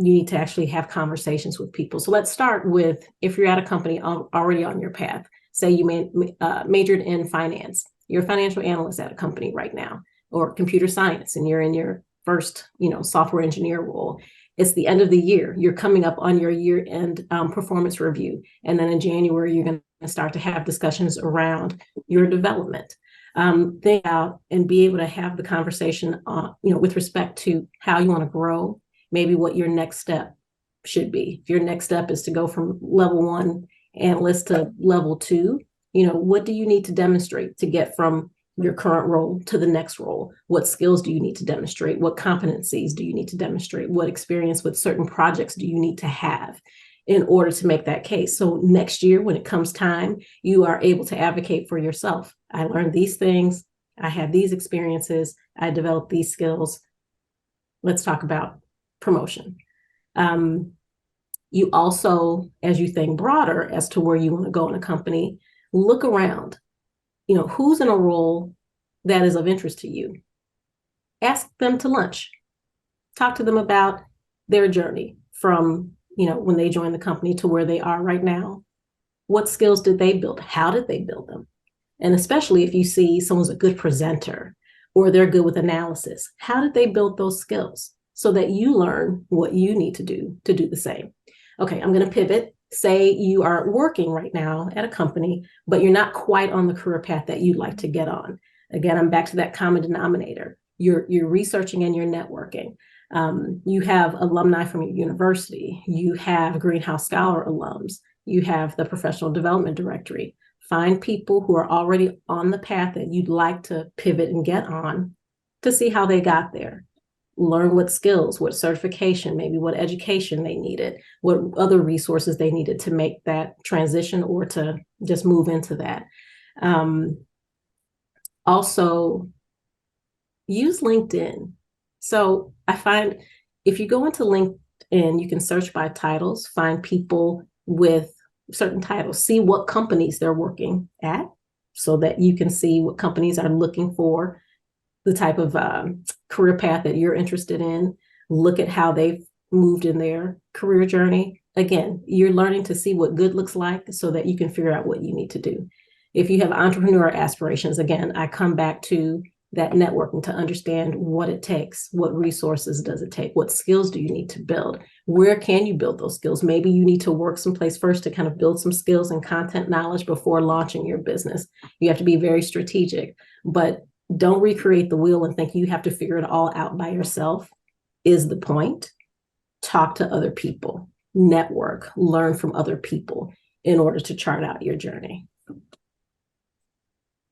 You need to actually have conversations with people. So let's start with, if you're at a company already on your path, say you majored in finance, you're a financial analyst at a company right now, or computer science, and you're in your first, software engineer role. It's the end of the year. You're coming up on your year-end performance review. And then in January, you're going to start to have discussions around your development. Think out and be able to have the conversation, with respect to how you want to grow, maybe what your next step should be. If your next step is to go from level 1 analyst to level 2, what do you need to demonstrate to get from your current role to the next role? What skills do you need to demonstrate? What competencies do you need to demonstrate? What experience with certain projects do you need to have in order to make that case? So next year, when it comes time, you are able to advocate for yourself. I learned these things. I had these experiences. I developed these skills. Let's talk about promotion. You also, as you think broader as to where you want to go in a company, look around. Who's in a role that is of interest to you? Ask them to lunch. Talk to them about their journey from, when they joined the company to where they are right now. What skills did they build? How did they build them? And especially if you see someone's a good presenter or they're good with analysis, how did they build those skills so that you learn what you need to do the same? Okay, I'm going to pivot. Say you are working right now at a company, but you're not quite on the career path that you'd like to get on. Again, I'm back to that common denominator. You're researching and you're networking. You have alumni from your university. You have Greenhouse Scholar alums. You have the professional development directory. Find people who are already on the path that you'd like to pivot and get on to see how they got there. Learn what skills, what certification, maybe what education they needed, what other resources they needed to make that transition or to just move into that. Also, use LinkedIn. So I find if you go into LinkedIn, you can search by titles, find people with certain titles, see what companies they're working at so that you can see what companies are looking for, the type of career path that you're interested in. Look at how they've moved in their career journey. Again, you're learning to see what good looks like so that you can figure out what you need to do. If you have entrepreneur aspirations, again, I come back to that networking to understand what it takes. What resources does it take? What skills do you need to build? Where can you build those skills? Maybe you need to work someplace first to kind of build some skills and content knowledge before launching your business. You have to be very strategic, but don't recreate the wheel and think you have to figure it all out by yourself is the point. Talk to other people, network, learn from other people in order to chart out your journey.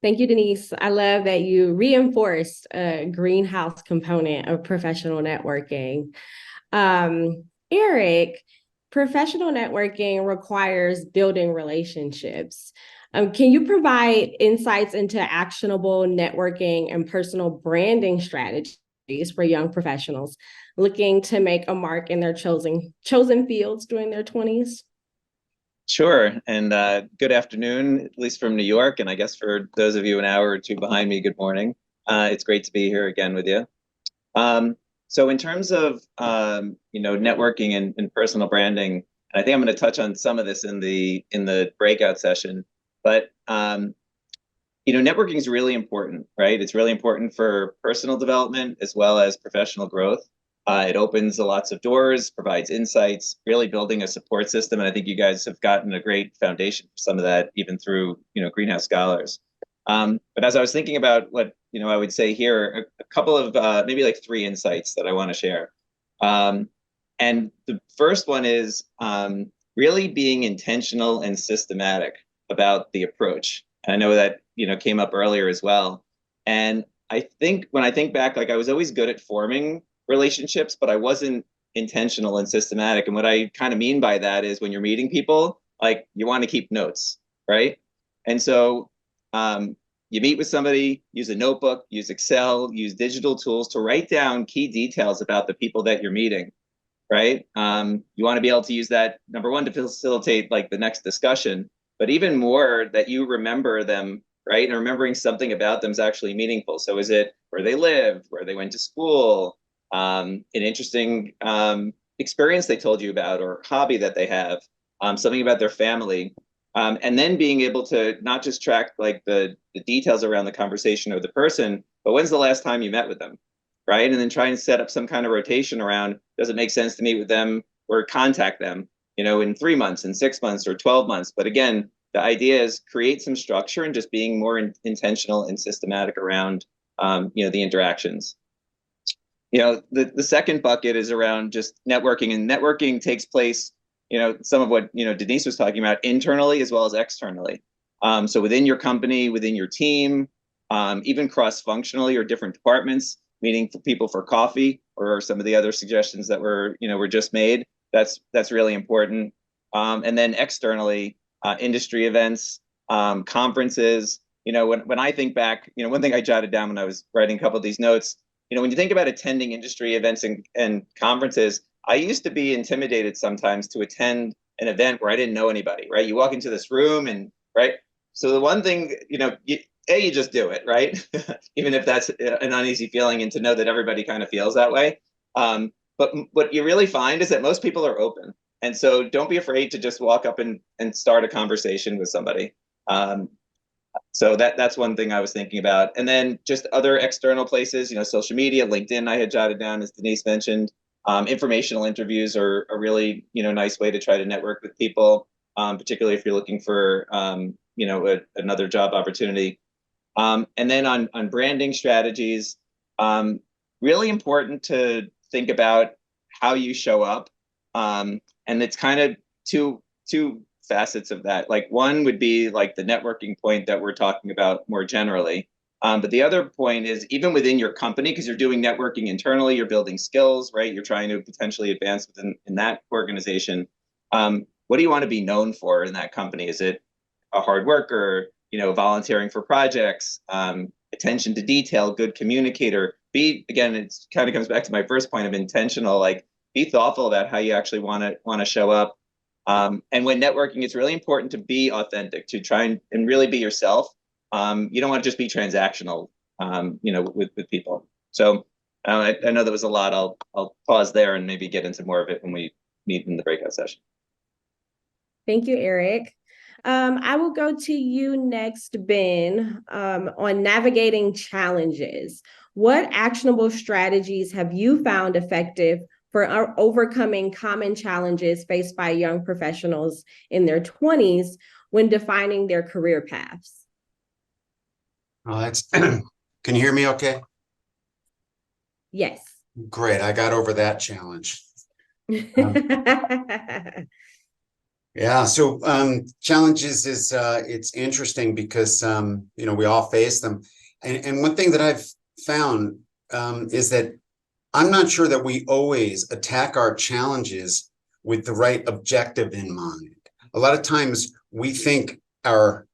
Thank you, Denise. I love that you reinforced a greenhouse component of professional networking. Eric, professional networking requires building relationships. Can you provide insights into actionable networking and personal branding strategies for young professionals looking to make a mark in their chosen fields during their 20s? Sure. And good afternoon, at least from New York. And I guess for those of you an hour or two behind me, good morning. It's great to be here again with you. So in terms of, networking and personal branding, and I think I'm going to touch on some of this in the breakout session. But, networking is really important, right? It's really important for personal development as well as professional growth. It opens lots of doors, provides insights, really building a support system. And I think you guys have gotten a great foundation for some of that, even through, Greenhouse Scholars. But as I was thinking about what, I would say here, a couple of maybe like 3 insights that I want to share. And the first one is really being intentional and systematic about the approach. And I know that, came up earlier as well. And I think when I think back, like I was always good at forming relationships, but I wasn't intentional and systematic. And what I kind of mean by that is when you're meeting people, like you want to keep notes, right? And so you meet with somebody, use a notebook, use Excel, use digital tools to write down key details about the people that you're meeting, right? You want to be able to use that, number one, to facilitate like the next discussion, but even more that you remember them, right? And remembering something about them is actually meaningful. So is it where they live, where they went to school, an interesting experience they told you about, or hobby that they have, something about their family. And then being able to not just track like the details around the conversation or the person, but when's the last time you met with them, right? And then try and set up some kind of rotation around, does it make sense to meet with them or contact them, in 3 months, in 6 months, or 12 months. But again, the idea is create some structure and just being more intentional and systematic around, the interactions. The second bucket is around just networking, and networking takes place, some of what, Denise was talking about internally as well as externally. So within your company, within your team, even cross-functionally or different departments, meeting people for coffee or some of the other suggestions that were just made. That's really important. And then externally, industry events, conferences. When I think back, one thing I jotted down when I was writing a couple of these notes, when you think about attending industry events and conferences, I used to be intimidated sometimes to attend an event where I didn't know anybody, right? You walk into this room and, right? So the one thing, you just do it, right? Even if that's an uneasy feeling, and to know that everybody kind of feels that way. But what you really find is that most people are open. And so don't be afraid to just walk up and start a conversation with somebody. So that's one thing I was thinking about. And then just other external places, social media, LinkedIn, I had jotted down, as Denise mentioned. Informational interviews are a really, nice way to try to network with people, particularly if you're looking for, another job opportunity. And then on branding strategies, really important to think about how you show up. And it's kind of two facets of that. Like one would be like the networking point that we're talking about more generally. But the other point is even within your company, because you're doing networking internally, you're building skills, right? You're trying to potentially advance in that organization. What do you want to be known for in that company? Is it a hard worker, volunteering for projects, attention to detail, good communicator? Again, it kind of comes back to my first point of intentional, like be thoughtful about how you actually want to show up. And when networking, it's really important to be authentic, to try and really be yourself. You don't want to just be transactional, with people. So I know that was a lot. I'll pause there and maybe get into more of it when we meet in the breakout session. Thank you, Eric. I will go to you next, Ben, on navigating challenges. What actionable strategies have you found effective for overcoming common challenges faced by young professionals in their 20s when defining their career paths? Oh, can you hear me okay? Yes. Great. I got over that challenge. Yeah. So challenges is it's interesting because we all face them. And one thing that I've found is that I'm not sure that we always attack our challenges with the right objective in mind. A lot of times we think our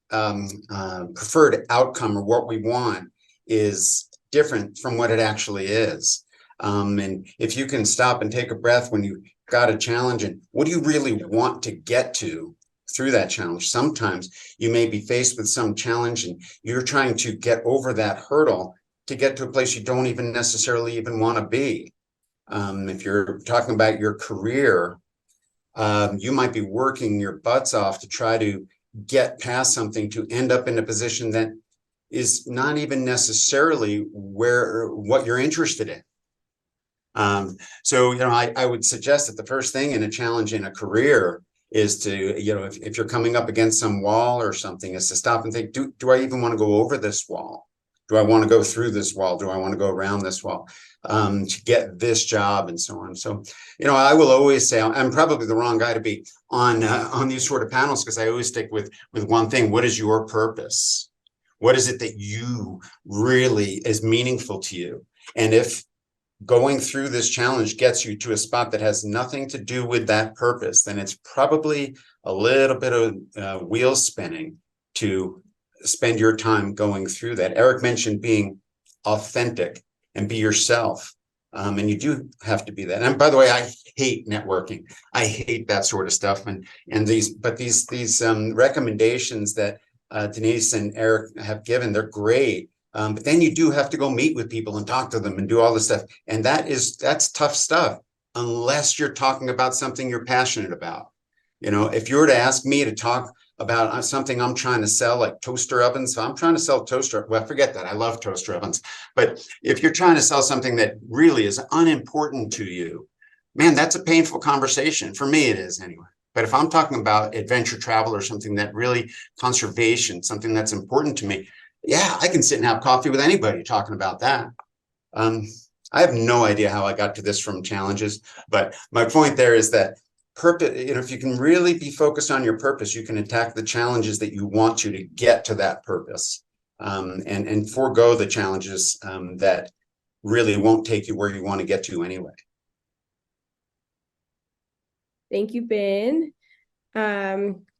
preferred outcome or what we want is different from what it actually is. And if you can stop and take a breath when you got a challenge, and what do you really want to get to through that challenge? Sometimes you may be faced with some challenge and you're trying to get over that hurdle to get to a place you don't even necessarily even want to be. If you're talking about your career, you might be working your butts off to try to get past something to end up in a position that is not even necessarily what you're interested in. So, I would suggest that the first thing in a challenge in a career is to, you know, if you're coming up against some wall or something, is to stop and think, do I even want to go over this wall? Do I want to go through this wall? Do I want to go around this wall to get this job and so on? So, you know, I will always say I'm probably the wrong guy to be on these sort of panels, because I always stick with one thing. What is your purpose? What is it that you really is meaningful to you? And if going through this challenge gets you to a spot that has nothing to do with that purpose, then it's probably a little bit of wheel spinning to spend your time going through that. Eric mentioned being authentic and be yourself. And you do have to be that. And by the way, I hate networking. I hate that sort of stuff. And these recommendations that Denise and Eric have given, they're great. But then you do have to go meet with people and talk to them and do all this stuff. And that's tough stuff, unless you're talking about something you're passionate about. You know, if you were to ask me to talk about something I'm trying to sell, like toaster ovens, so I'm trying to sell toaster. Well, forget that. I love toaster ovens. But if you're trying to sell something that really is unimportant to you, man, that's a painful conversation. For me, it is anyway. But if I'm talking about adventure travel or something that really conservation, something that's important to me, yeah, I can sit and have coffee with anybody talking about that. I have no idea how I got to this from challenges, but my point there is that purpose, you know, if you can really be focused on your purpose, you can attack the challenges that you want to get to that purpose, and forego the challenges that really won't take you where you want to get to anyway. Thank you, Ben.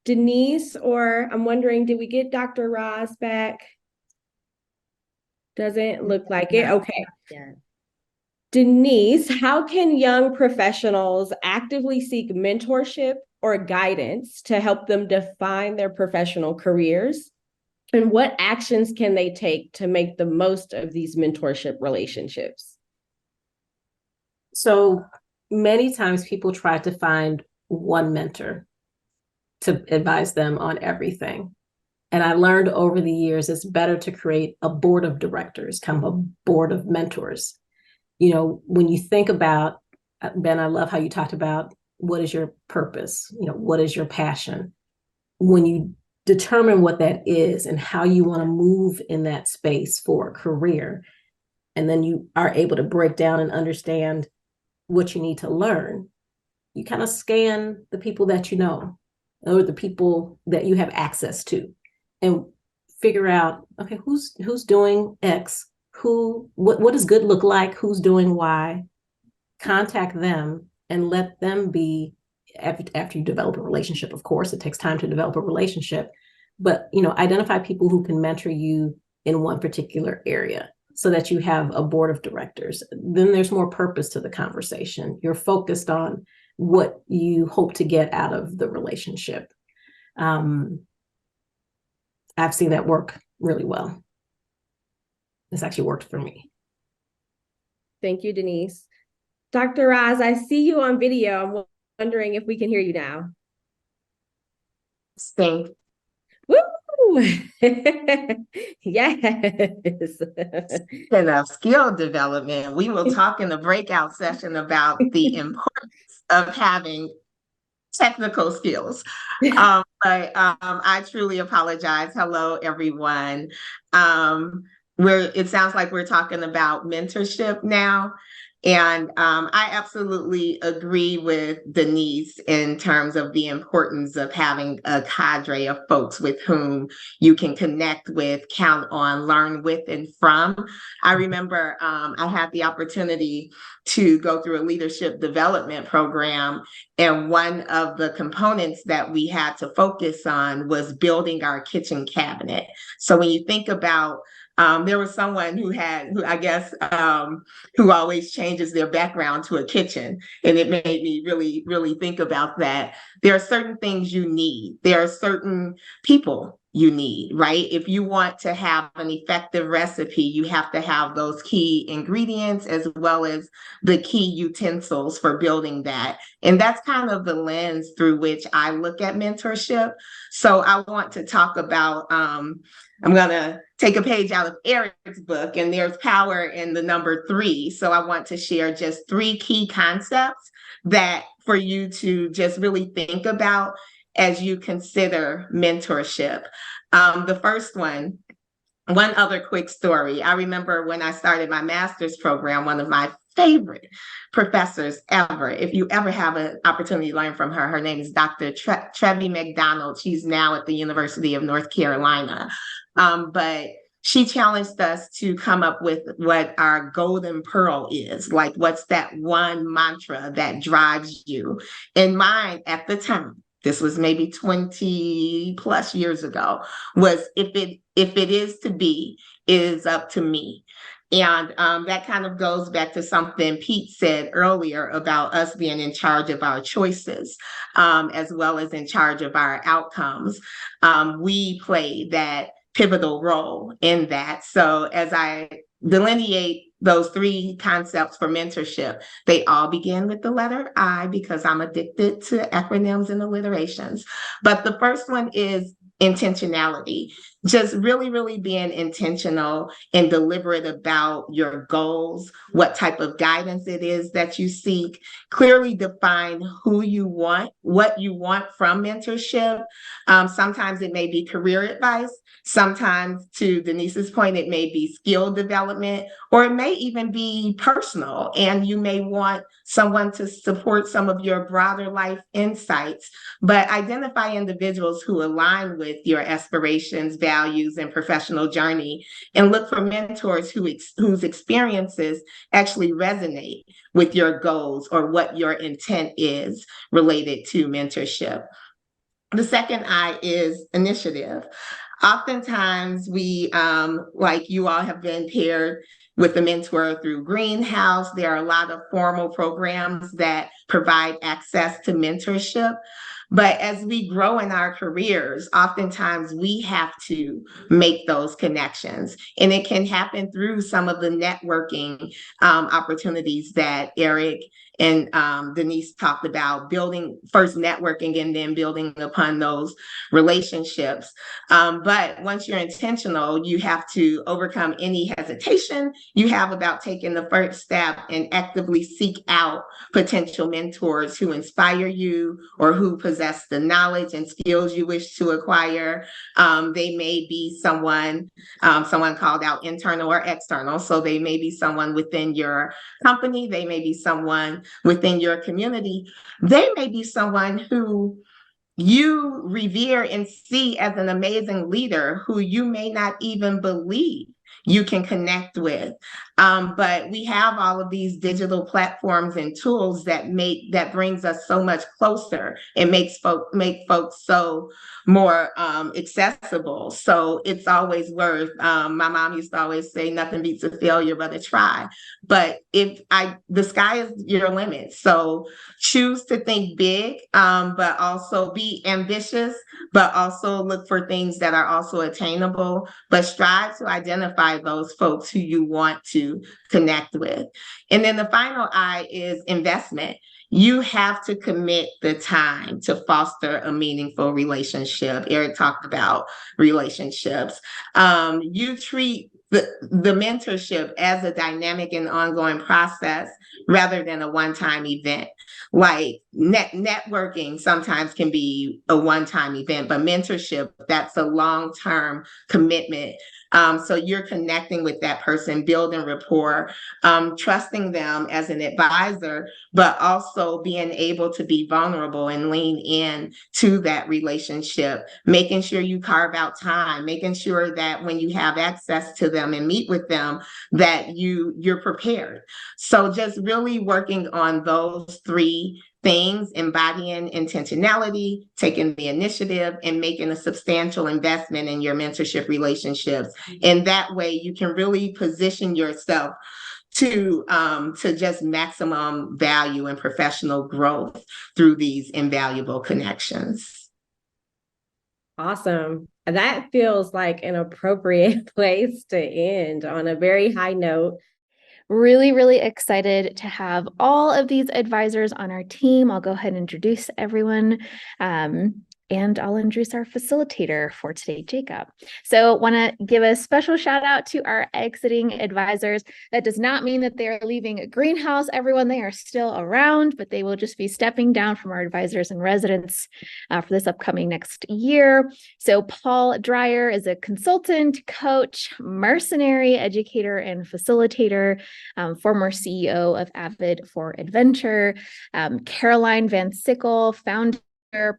Denise, or I'm wondering, did we get Dr. Roz back? Doesn't look like it. Okay. Denise, how can young professionals actively seek mentorship or guidance to help them define their professional careers? And what actions can they take to make the most of these mentorship relationships? So many times people try to find one mentor to advise them on everything. And I learned over the years, it's better to create a board of directors, kind of a board of mentors. You know, when you think about, Ben, I love how you talked about what is your purpose? You know, what is your passion? When you determine what that is and how you want to move in that space for a career, and then you are able to break down and understand what you need to learn, you kind of scan the people that you know, or the people that you have access to, and figure out, okay, who's doing X, what does good look like, who's doing Y, contact them and let them be, after you develop a relationship, of course, it takes time to develop a relationship, but, you know, identify people who can mentor you in one particular area so that you have a board of directors. Then there's more purpose to the conversation. You're focused on what you hope to get out of the relationship. I've seen that work really well. It's actually worked for me. Thank you, Denise. Dr. Roz, I see you on video. I'm wondering if we can hear you now. Thanks. Woo! Yes. And of skill development, we will talk in the breakout session about the importance of having technical skills. But I truly apologize. Hello, everyone. It sounds like we're talking about mentorship now. And I absolutely agree with Denise in terms of the importance of having a cadre of folks with whom you can connect with, count on, learn with and from. I remember I had the opportunity to go through a leadership development program, and one of the components that we had to focus on was building our kitchen cabinet. So when you think about there was someone who always changes their background to a kitchen. And it made me really, really think about that. There are certain things you need. There are certain people you need, right? If you want to have an effective recipe, you have to have those key ingredients as well as the key utensils for building that. And that's kind of the lens through which I look at mentorship. So I want to talk about, I'm going to take a page out of Eric's book, and there's power in the number 3. So I want to share just 3 key concepts that for you to just really think about as you consider mentorship. The first one other quick story. I remember when I started my master's program, one of my favorite professors ever. If you ever have an opportunity to learn from her, her name is Dr. Trevi McDonald. She's now at the University of North Carolina. But she challenged us to come up with what our golden pearl is, like what's that one mantra that drives you. And mine at the time, this was maybe 20 plus years ago, was if it is to be, it is up to me. And that kind of goes back to something Pete said earlier about us being in charge of our choices, as well as in charge of our outcomes. We play that pivotal role in that. So as I delineate those three concepts for mentorship, they all begin with the letter I, because I'm addicted to acronyms and alliterations. But the first one is intentionality. Just really, really being intentional and deliberate about your goals, what type of guidance it is that you seek. Clearly define who you want, what you want from mentorship. Sometimes it may be career advice. Sometimes, to Denise's point, it may be skill development, or it may even be personal, and you may want someone to support some of your broader life insights. But identify individuals who align with your aspirations, values, and professional journey, and look for mentors whose experiences actually resonate with your goals or what your intent is related to mentorship. The second I is initiative. Oftentimes we, like you all have been paired with a mentor through Greenhouse. There are a lot of formal programs that provide access to mentorship. But as we grow in our careers, oftentimes we have to make those connections. And it can happen through some of the networking opportunities that Eric and Denise talked about, building first networking and then building upon those relationships. But once you're intentional, you have to overcome any hesitation you have about taking the first step and actively seek out potential mentors who inspire you or who possess the knowledge and skills you wish to acquire. They may be someone called out internal or external. So they may be someone within your company. They may be someone within your community. They may be someone who you revere and see as an amazing leader who you may not even believe you can connect with. But we have all of these digital platforms and tools that brings us so much closer and make folks so more accessible. So it's always worth, my mom used to always say, nothing beats a failure but a try. But the sky is your limit. So choose to think big, but also be ambitious, but also look for things that are also attainable, but strive to identify those folks who you want to connect with. And then the final I is investment. You have to commit the time to foster a meaningful relationship. Eric talked about relationships. You treat the mentorship as a dynamic and ongoing process rather than a one-time event. Like networking sometimes can be a one-time event, but mentorship, that's a long-term commitment. So you're connecting with that person, building rapport, trusting them as an advisor, but also being able to be vulnerable and lean in to that relationship, making sure you carve out time, making sure that when you have access to them and meet with them, that you're prepared. So just really working on those three things, embodying intentionality, taking the initiative, and making a substantial investment in your mentorship relationships. And that way you can really position yourself to just maximum value and professional growth through these invaluable connections. Awesome. That feels like an appropriate place to end on a very high note. Really, really excited to have all of these advisors on our team. I'll go ahead and introduce everyone. And I'll introduce our facilitator for today, Jacob. So want to give a special shout out to our exiting advisors. That does not mean that they're leaving a greenhouse, everyone. They are still around, but they will just be stepping down from our advisors and residents for this upcoming next year. So Paul Dreyer is a consultant, coach, mercenary, educator, and facilitator, former CEO of Avid for Adventure. Caroline Van Sickle, founder,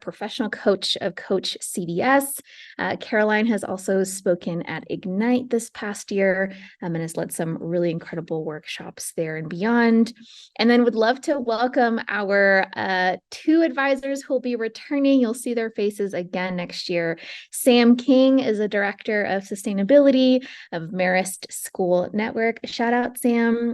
professional coach of Coach CDS. Caroline has also spoken at Ignite this past year and has led some really incredible workshops there and beyond. And then would love to welcome our 2 advisors who will be returning. You'll see their faces again next year. Sam King is a director of sustainability of Marist School Network. Shout out, Sam.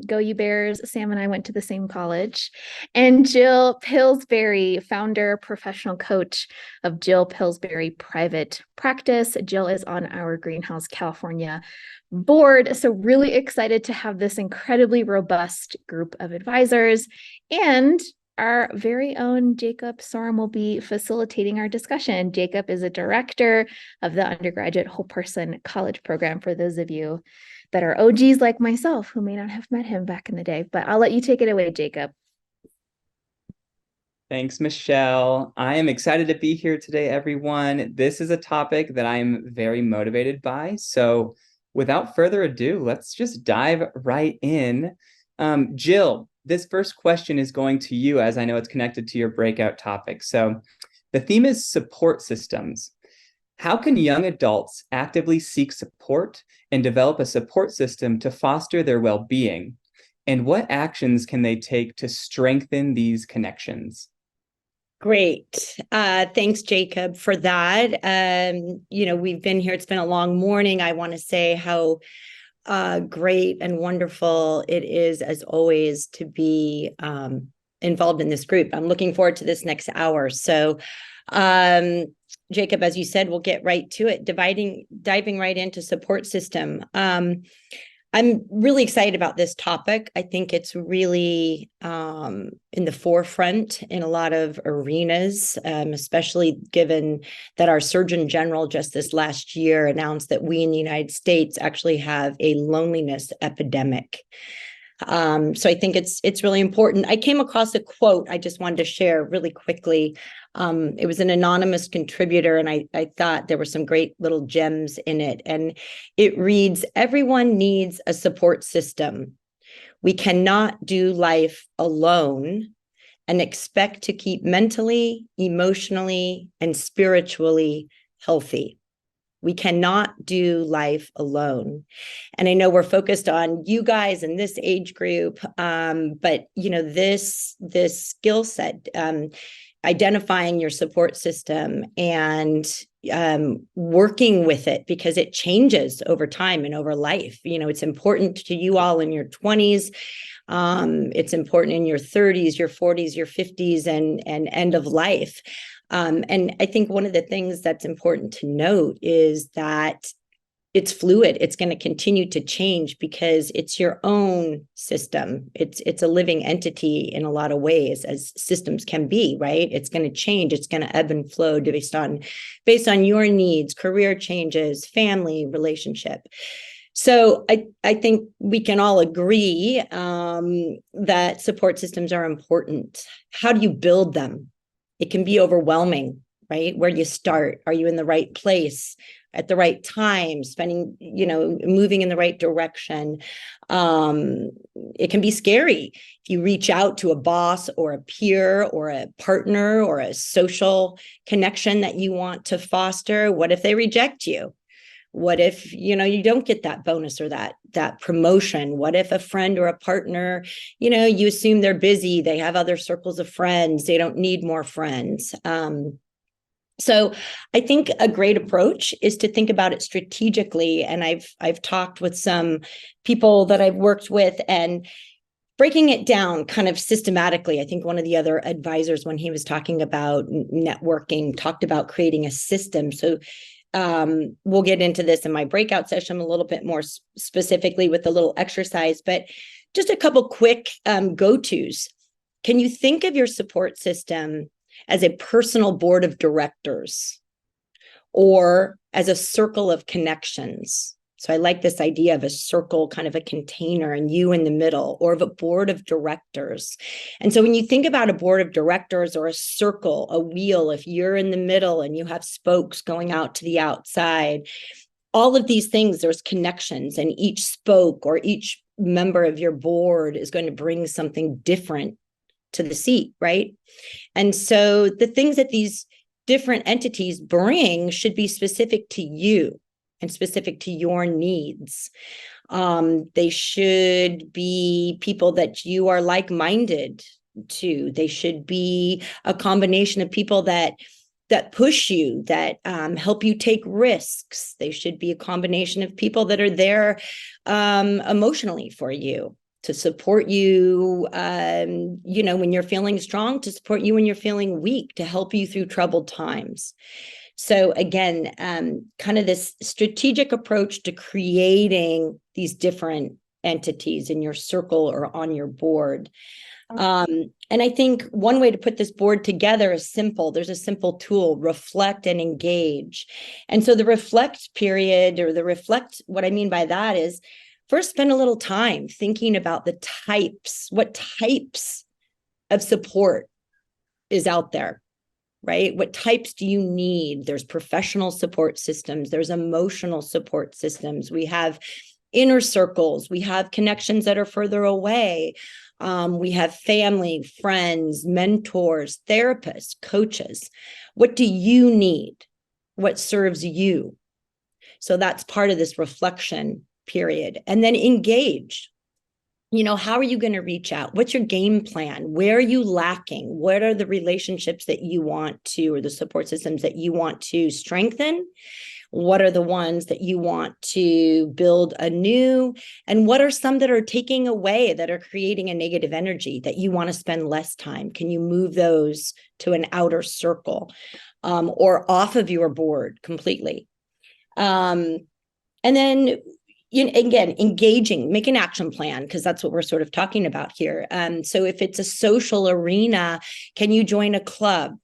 Go you Bears. Sam and I went to the same college. And Jill Pillsbury, founder, professional coach of Jill Pillsbury Private Practice. Jill is on our Greenhouse California board. So really excited to have this incredibly robust group of advisors. And our very own Jacob Sorum will be facilitating our discussion. Jacob is a director of the undergraduate whole person college program, for those of you that are OGs like myself who may not have met him back in the day. But I'll let you take it away, Jacob. Thanks, Michelle. I am excited to be here today, everyone. This is a topic that I'm very motivated by. So without further ado, let's just dive right in. Jill, this first question is going to you, as I know it's connected to your breakout topic. So the theme is support systems. How can young adults actively seek support and develop a support system to foster their well-being? And what actions can they take to strengthen these connections? Great. Thanks, Jacob, for that. We've been here. It's been a long morning. I want to say how great and wonderful it is, as always, to be involved in this group. I'm looking forward to this next hour. So, Jacob, as you said, we'll get right to it, diving right into support system. I'm really excited about this topic. I think it's really in the forefront in a lot of arenas, especially given that our Surgeon General just this last year announced that we in the United States actually have a loneliness epidemic. So I think it's really important. I came across a quote I just wanted to share really quickly. It was an anonymous contributor, and I thought there were some great little gems in it. And it reads, "Everyone needs a support system. We cannot do life alone and expect to keep mentally, emotionally, and spiritually healthy. We cannot do life alone." And I know we're focused on you guys in this age group, but this skill set, identifying your support system and working with it, because it changes over time and over life. It's important to you all in your 20s. It's important in your 30s, your 40s, your 50s, and end of life. And I think one of the things that's important to note is that it's fluid. It's going to continue to change because it's your own system. It's a living entity in a lot of ways, as systems can be, right? It's going to change. It's going to ebb and flow based on your needs, career changes, family, relationship. So I think we can all agree that support systems are important. How do you build them? It can be overwhelming, right? Where do you start? Are you in the right place at the right time, moving in the right direction? It can be scary if you reach out to a boss or a peer or a partner or a social connection that you want to foster. What if they reject you? What if, you don't get that bonus or that promotion? What if a friend or a partner, you assume they're busy, they have other circles of friends, they don't need more friends. So I think a great approach is to think about it strategically. And I've talked with some people that I've worked with and breaking it down kind of systematically. I think one of the other advisors, when he was talking about networking, talked about creating a system. So we'll get into this in my breakout session a little bit more specifically with a little exercise, but just a couple quick go-tos. Can you think of your support system as a personal board of directors, or as a circle of connections. So I like this idea of a circle, kind of a container, and you in the middle, or of a board of directors. And so when you think about a board of directors or a circle, a wheel, if you're in the middle and you have spokes going out to the outside, all of these things, there's connections, and each spoke or each member of your board is going to bring something different to the seat, right? And so the things that these different entities bring should be specific to you and specific to your needs. They should be people that you are like-minded to. They should be a combination of people that push you, that help you take risks. They should be a combination of people that are there emotionally for you, to support you, when you're feeling strong, to support you when you're feeling weak, to help you through troubled times. So again, kind of this strategic approach to creating these different entities in your circle or on your board. And I think one way to put this board together is simple. There's a simple tool: reflect and engage. And so the reflect period, or the reflect, what I mean by that is, first, spend a little time thinking about what types of support is out there, right? What types do you need? There's professional support systems, there's emotional support systems. We have inner circles, we have connections that are further away. We have family, friends, mentors, therapists, coaches. What do you need? What serves you? So that's part of this reflection period. And then engage. How are you going to reach out? What's your game plan? Where are you lacking? What are the relationships that you want to, or the support systems that you want to strengthen? What are the ones that you want to build anew? And what are some that are taking away, that are creating a negative energy that you want to spend less time? Can you move those to an outer circle, or off of your board completely? And then, again, engaging, make an action plan, because that's what we're sort of talking about here. So if it's a social arena, can you join a club?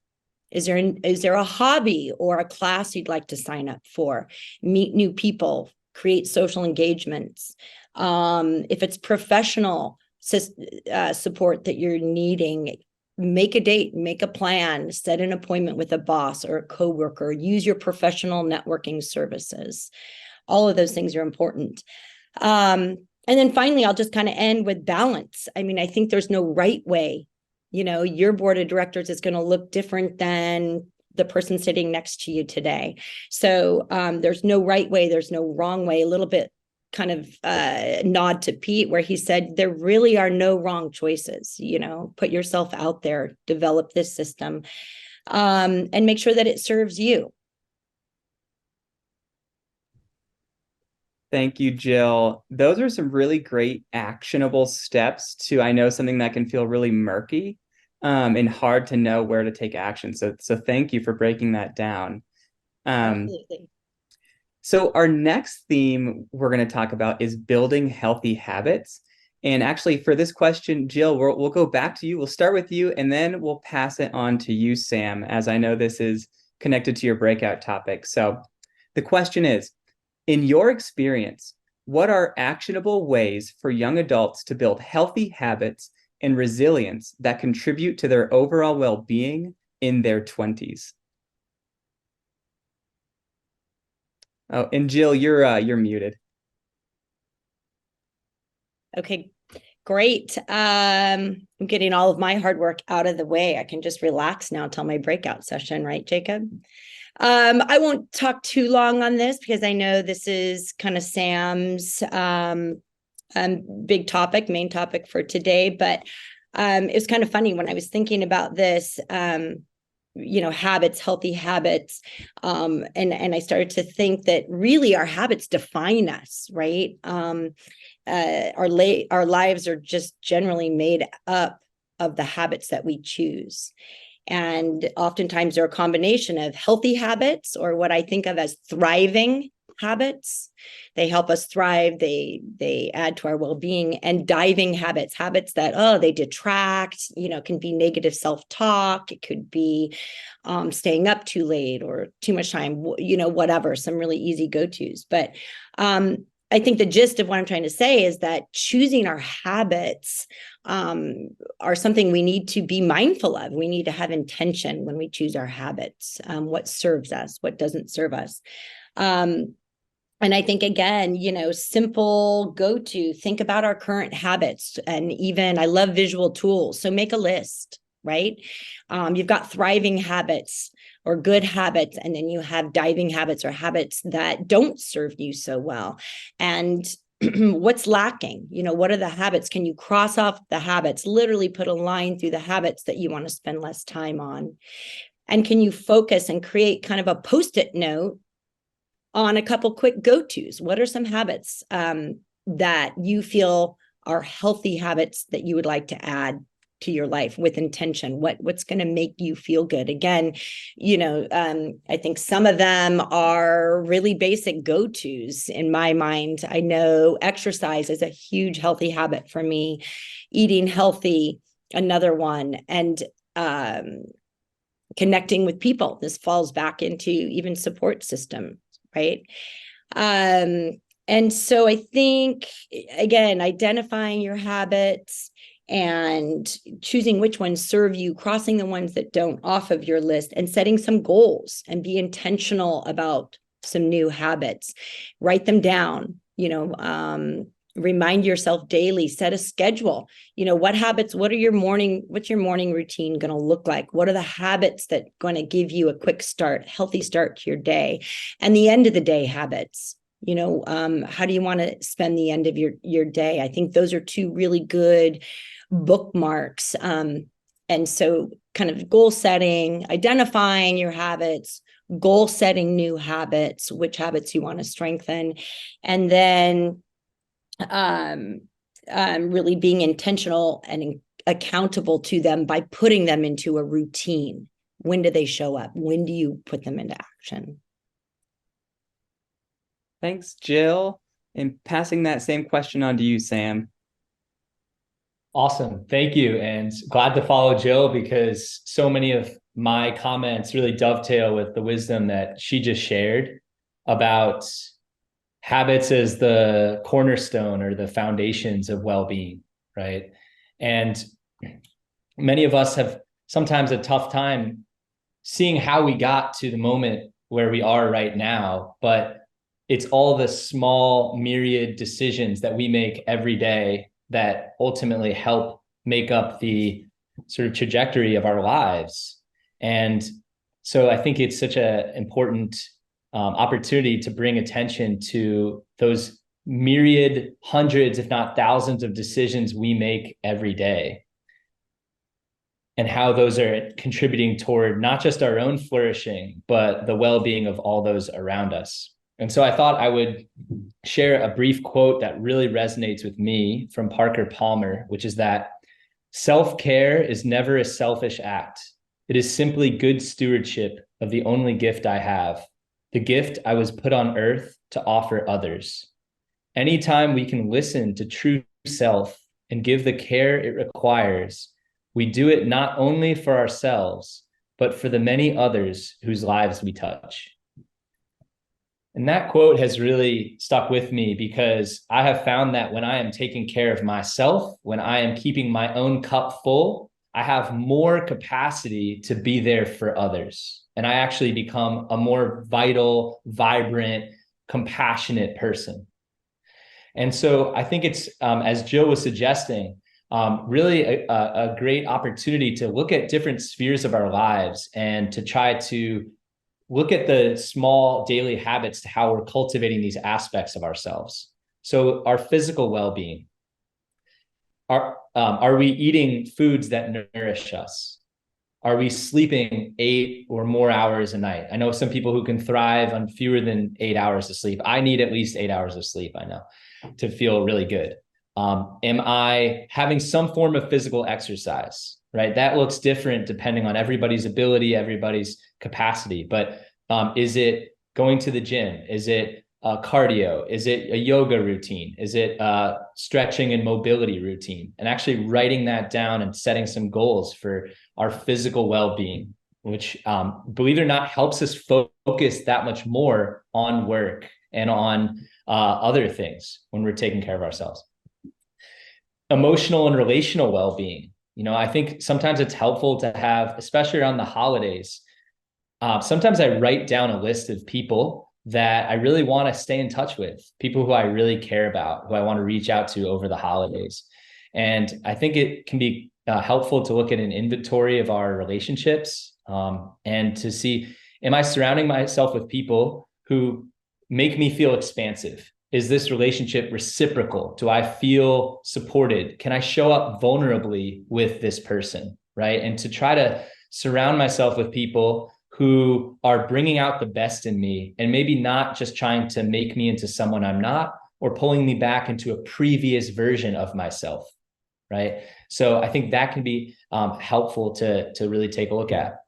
Is there a hobby or a class you'd like to sign up for? Meet new people, create social engagements. If it's professional support that you're needing, make a date, make a plan, set an appointment with a boss or a coworker, use your professional networking services. All of those things are important. And then finally, I'll just kind of end with balance. I mean, I think there's no right way. Your board of directors is going to look different than the person sitting next to you today. So there's no right way, there's no wrong way. A little bit kind of nod to Pete, where he said there really are no wrong choices. Put yourself out there, develop this system, and make sure that it serves you. Thank you, Jill. Those are some really great actionable steps to, I know, something that can feel really murky and hard to know where to take action. So thank you for breaking that down. Absolutely. So our next theme we're going to talk about is building healthy habits. And actually, for this question, Jill, we'll go back to you. We'll start with you, and then we'll pass it on to you, Sam, as I know this is connected to your breakout topic. So the question is, in your experience, what are actionable ways for young adults to build healthy habits and resilience that contribute to their overall well-being in their 20s? Oh, and Jill, you're muted. Okay, great. I'm getting all of my hard work out of the way. I can just relax now till my breakout session, right, Jacob? I won't talk too long on this because I know this is kind of Sam's big topic, main topic for today. But it was kind of funny when I was thinking about this, habits, healthy habits. And I started to think that really our habits define us, right? Our lives are just generally made up of the habits that we choose. And oftentimes they're a combination of healthy habits, or what I think of as thriving habits. They help us thrive. They add to our well-being. And diving habits that, they detract, can be negative self-talk. It could be staying up too late or too much time, whatever, some really easy go-tos. But I think the gist of what I'm trying to say is that choosing our habits are something we need to be mindful of. We need to have intention when we choose our habits, what serves us, what doesn't serve us. And I think, again, simple go-to, think about our current habits. And even I love visual tools. So make a list, right? You've got thriving habits or good habits, and then you have diving habits or habits that don't serve you so well. And what's lacking? What are the habits? Can you cross off the habits, literally put a line through the habits that you want to spend less time on? And can you focus and create kind of a Post-it note on a couple quick go-tos? What are some habits that you feel are healthy habits that you would like to add to your life with intention? What's going to make you feel good? Again, I think some of them are really basic go-tos in my mind. I know exercise is a huge healthy habit for me. Eating healthy, another one. And connecting with people. This falls back into even support system, right? And so I think, again, identifying your habits and choosing which ones serve you, crossing the ones that don't off of your list, and setting some goals and be intentional about some new habits. Write them down, remind yourself daily, set a schedule. What's your morning routine going to look like? What are the habits that going to give you a quick start, healthy start to your day? And the end of the day habits. How do you want to spend the end of your day? I think those are two really good bookmarks. And so kind of goal setting, identifying your habits, goal setting new habits, which habits you want to strengthen, and then really being intentional and accountable to them by putting them into a routine. When do they show up? When do you put them into action? Thanks, Jill. And passing that same question on to you, Sam. Awesome. Thank you. And glad to follow Jill, because so many of my comments really dovetail with the wisdom that she just shared about habits as the cornerstone or the foundations of well-being, right? And many of us have sometimes a tough time seeing how we got to the moment where we are right now, but it's all the small myriad decisions that we make every day that ultimately help make up the sort of trajectory of our lives. And so I think it's such an important opportunity to bring attention to those myriad, hundreds, if not thousands of decisions we make every day, and how those are contributing toward not just our own flourishing, but the well-being of all those around us. And so I thought I would share a brief quote that really resonates with me from Parker Palmer, which is that self-care is never a selfish act. It is simply good stewardship of the only gift I have, the gift I was put on earth to offer others. Anytime we can listen to true self and give the care it requires, we do it not only for ourselves, but for the many others whose lives we touch. And that quote has really stuck with me, because I have found that when I am taking care of myself, when I am keeping my own cup full, I have more capacity to be there for others. And I actually become a more vital, vibrant, compassionate person. And so I think it's, as Jill was suggesting, really a great opportunity to look at different spheres of our lives and to try to look at the small daily habits to how we're cultivating these aspects of ourselves. So our physical well-being, are we eating foods that nourish us? Are we sleeping 8 or more hours a night? I know some people who can thrive on fewer than 8 hours of sleep. I need at least 8 hours of sleep, I know, to feel really good. Am I having some form of physical exercise, right? That looks different depending on everybody's ability, everybody's capacity. But is it going to the gym? Is it cardio? Is it a yoga routine? Is it stretching and mobility routine? And actually writing that down and setting some goals for our physical well-being, which, believe it or not, helps us focus that much more on work and on other things when we're taking care of ourselves. Emotional and relational well-being. I think sometimes it's helpful to have, especially around the holidays, sometimes I write down a list of people that I really want to stay in touch with, people who I really care about, who I want to reach out to over the holidays. And I think it can be helpful to look at an inventory of our relationships, and to see, am I surrounding myself with people who make me feel expansive? Is this relationship reciprocal? Do I feel supported? Can I show up vulnerably with this person, right? And to try to surround myself with people who are bringing out the best in me, and maybe not just trying to make me into someone I'm not, or pulling me back into a previous version of myself, right? So I think that can be helpful to really take a look at.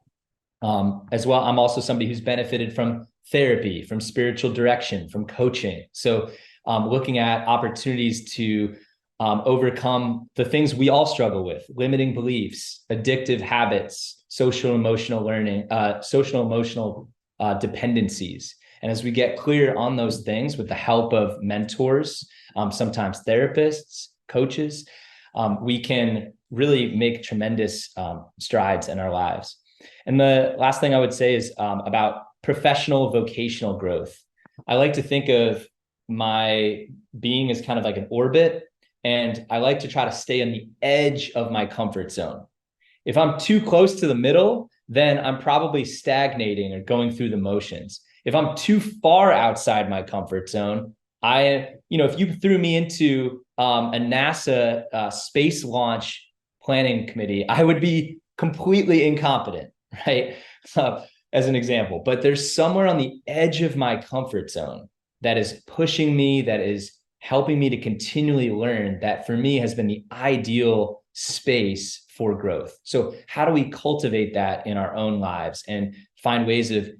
As well, I'm also somebody who's benefited from therapy, from spiritual direction, from coaching. So looking at opportunities to overcome the things we all struggle with: limiting beliefs, addictive habits, social emotional dependencies. And as we get clear on those things with the help of mentors, sometimes therapists, coaches, we can really make tremendous strides in our lives. And the last thing I would say is about professional vocational growth. I like to think of my being as kind of like an orbit, and I like to try to stay on the edge of my comfort zone. If I'm too close to the middle, then I'm probably stagnating or going through the motions. If I'm too far outside my comfort zone, if you threw me into a NASA space launch planning committee, I would be completely incompetent, right? As an example. But there's somewhere on the edge of my comfort zone that is pushing me, that is helping me to continually learn, that for me has been the ideal space for growth. So how do we cultivate that in our own lives and find ways of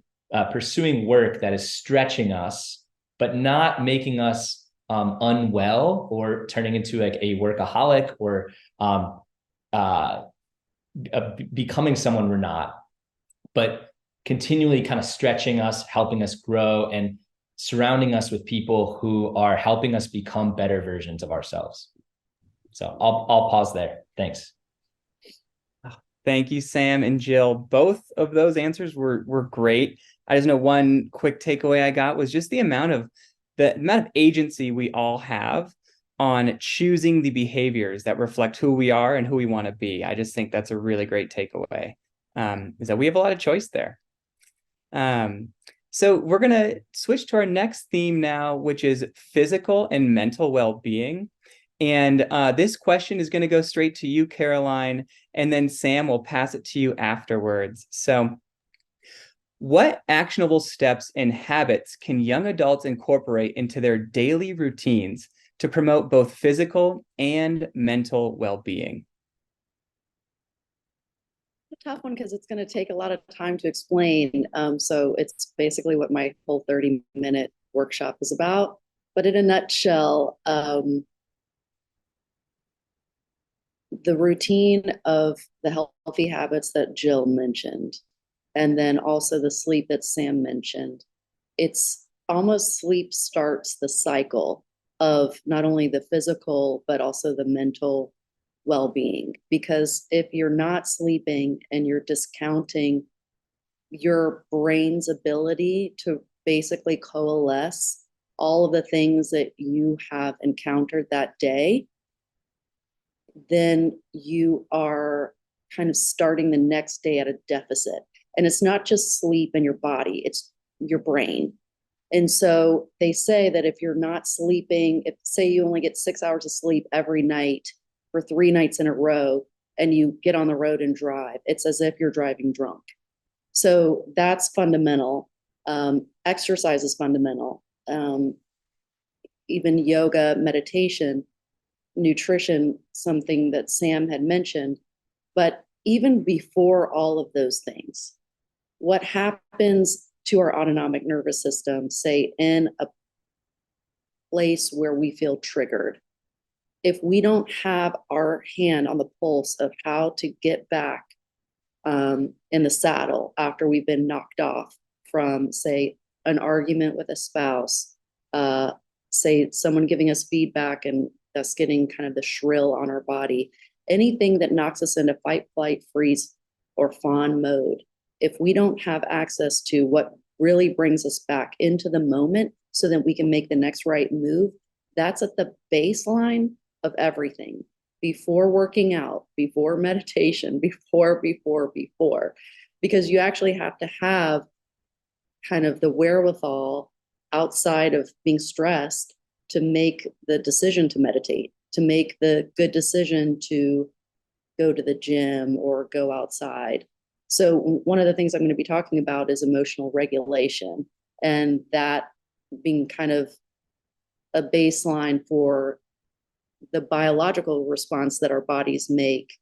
pursuing work that is stretching us, but not making us unwell or turning into like a workaholic or becoming someone we're not, but continually kind of stretching us, helping us grow, and surrounding us with people who are helping us become better versions of ourselves. So I'll pause there. Thanks. Thank you, Sam and Jill. Both of those answers were great. I just know one quick takeaway I got was just the amount of agency we all have on choosing the behaviors that reflect who we are and who we want to be. I just think that's a really great takeaway, is that we have a lot of choice there. So we're going to switch to our next theme now, which is physical and mental well-being. And this question is going to go straight to you, Caroline, and then Sam will pass it to you afterwards. So what actionable steps and habits can young adults incorporate into their daily routines to promote both physical and mental well-being? A tough one because it's going to take a lot of time to explain. So it's basically what my whole 30-minute workshop is about. But in a nutshell, the routine of the healthy habits that Jill mentioned, and then also the sleep that Sam mentioned, it's almost sleep starts the cycle of not only the physical, but also the mental well-being. Because if you're not sleeping and you're discounting your brain's ability to basically coalesce all of the things that you have encountered that day, then you are kind of starting the next day at a deficit. And it's not just sleep in your body, it's your brain. And so they say that if you're not sleeping, if say you only get 6 hours of sleep every night for 3 nights in a row, and you get on the road and drive, it's as if you're driving drunk. So that's fundamental. Exercise is fundamental. Even yoga, meditation, nutrition, something that Sam had mentioned. But even before all of those things, what happens to our autonomic nervous system, say in place where we feel triggered. If we don't have our hand on the pulse of how to get back in the saddle after we've been knocked off from, say, an argument with a spouse, say someone giving us feedback and us getting kind of the shrill on our body, anything that knocks us into fight, flight, freeze, or fawn mode, if we don't have access to what really brings us back into the moment so that we can make the next right move, that's at the baseline of everything. Before working out, before meditation, before, because you actually have to have kind of the wherewithal outside of being stressed to make the decision to meditate, to make the good decision to go to the gym or go outside. So one of the things I'm going to be talking about is emotional regulation, and that being kind of a baseline for the biological response that our bodies make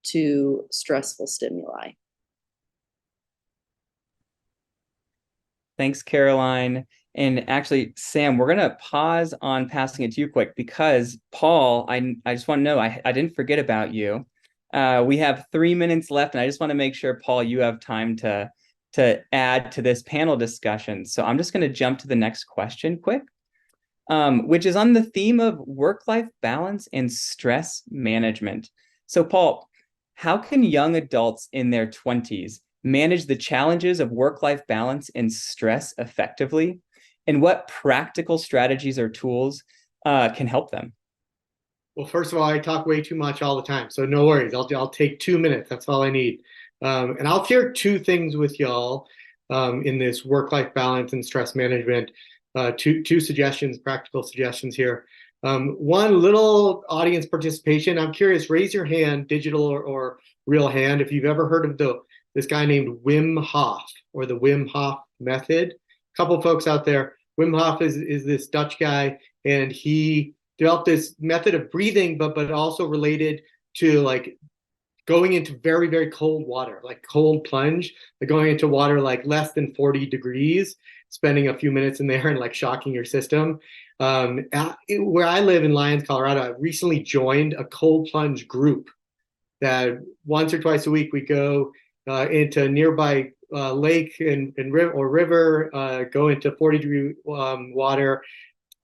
to stressful stimuli. Thanks, Caroline. And actually, Sam, we're going to pause on passing it to you quick because Paul, I just want to know, I didn't forget about you. We have 3 minutes left, and I just want to make sure, Paul, you have time to add to this panel discussion. So I'm just going to jump to the next question quick, which is on the theme of work-life balance and stress management. So Paul, how can young adults in their 20s manage the challenges of work-life balance and stress effectively? And what practical strategies or tools can help them? Well, first of all, I talk way too much all the time, so no worries. I'll take 2 minutes. That's all I need. And I'll share two things with y'all in this work-life balance and stress management. Two suggestions, practical suggestions here. One, little audience participation. I'm curious, raise your hand, digital or real hand, if you've ever heard of this guy named Wim Hof or the Wim Hof method. A couple folks out there. Wim Hof is this Dutch guy, and he developed this method of breathing, but also related to like going into very, very cold water, like cold plunge, like going into water like less than 40 degrees, spending a few minutes in there and like shocking your system. Where I live in Lyons, Colorado, I recently joined a cold plunge group that once or twice a week we go into a nearby lake and river, go into 40-degree water,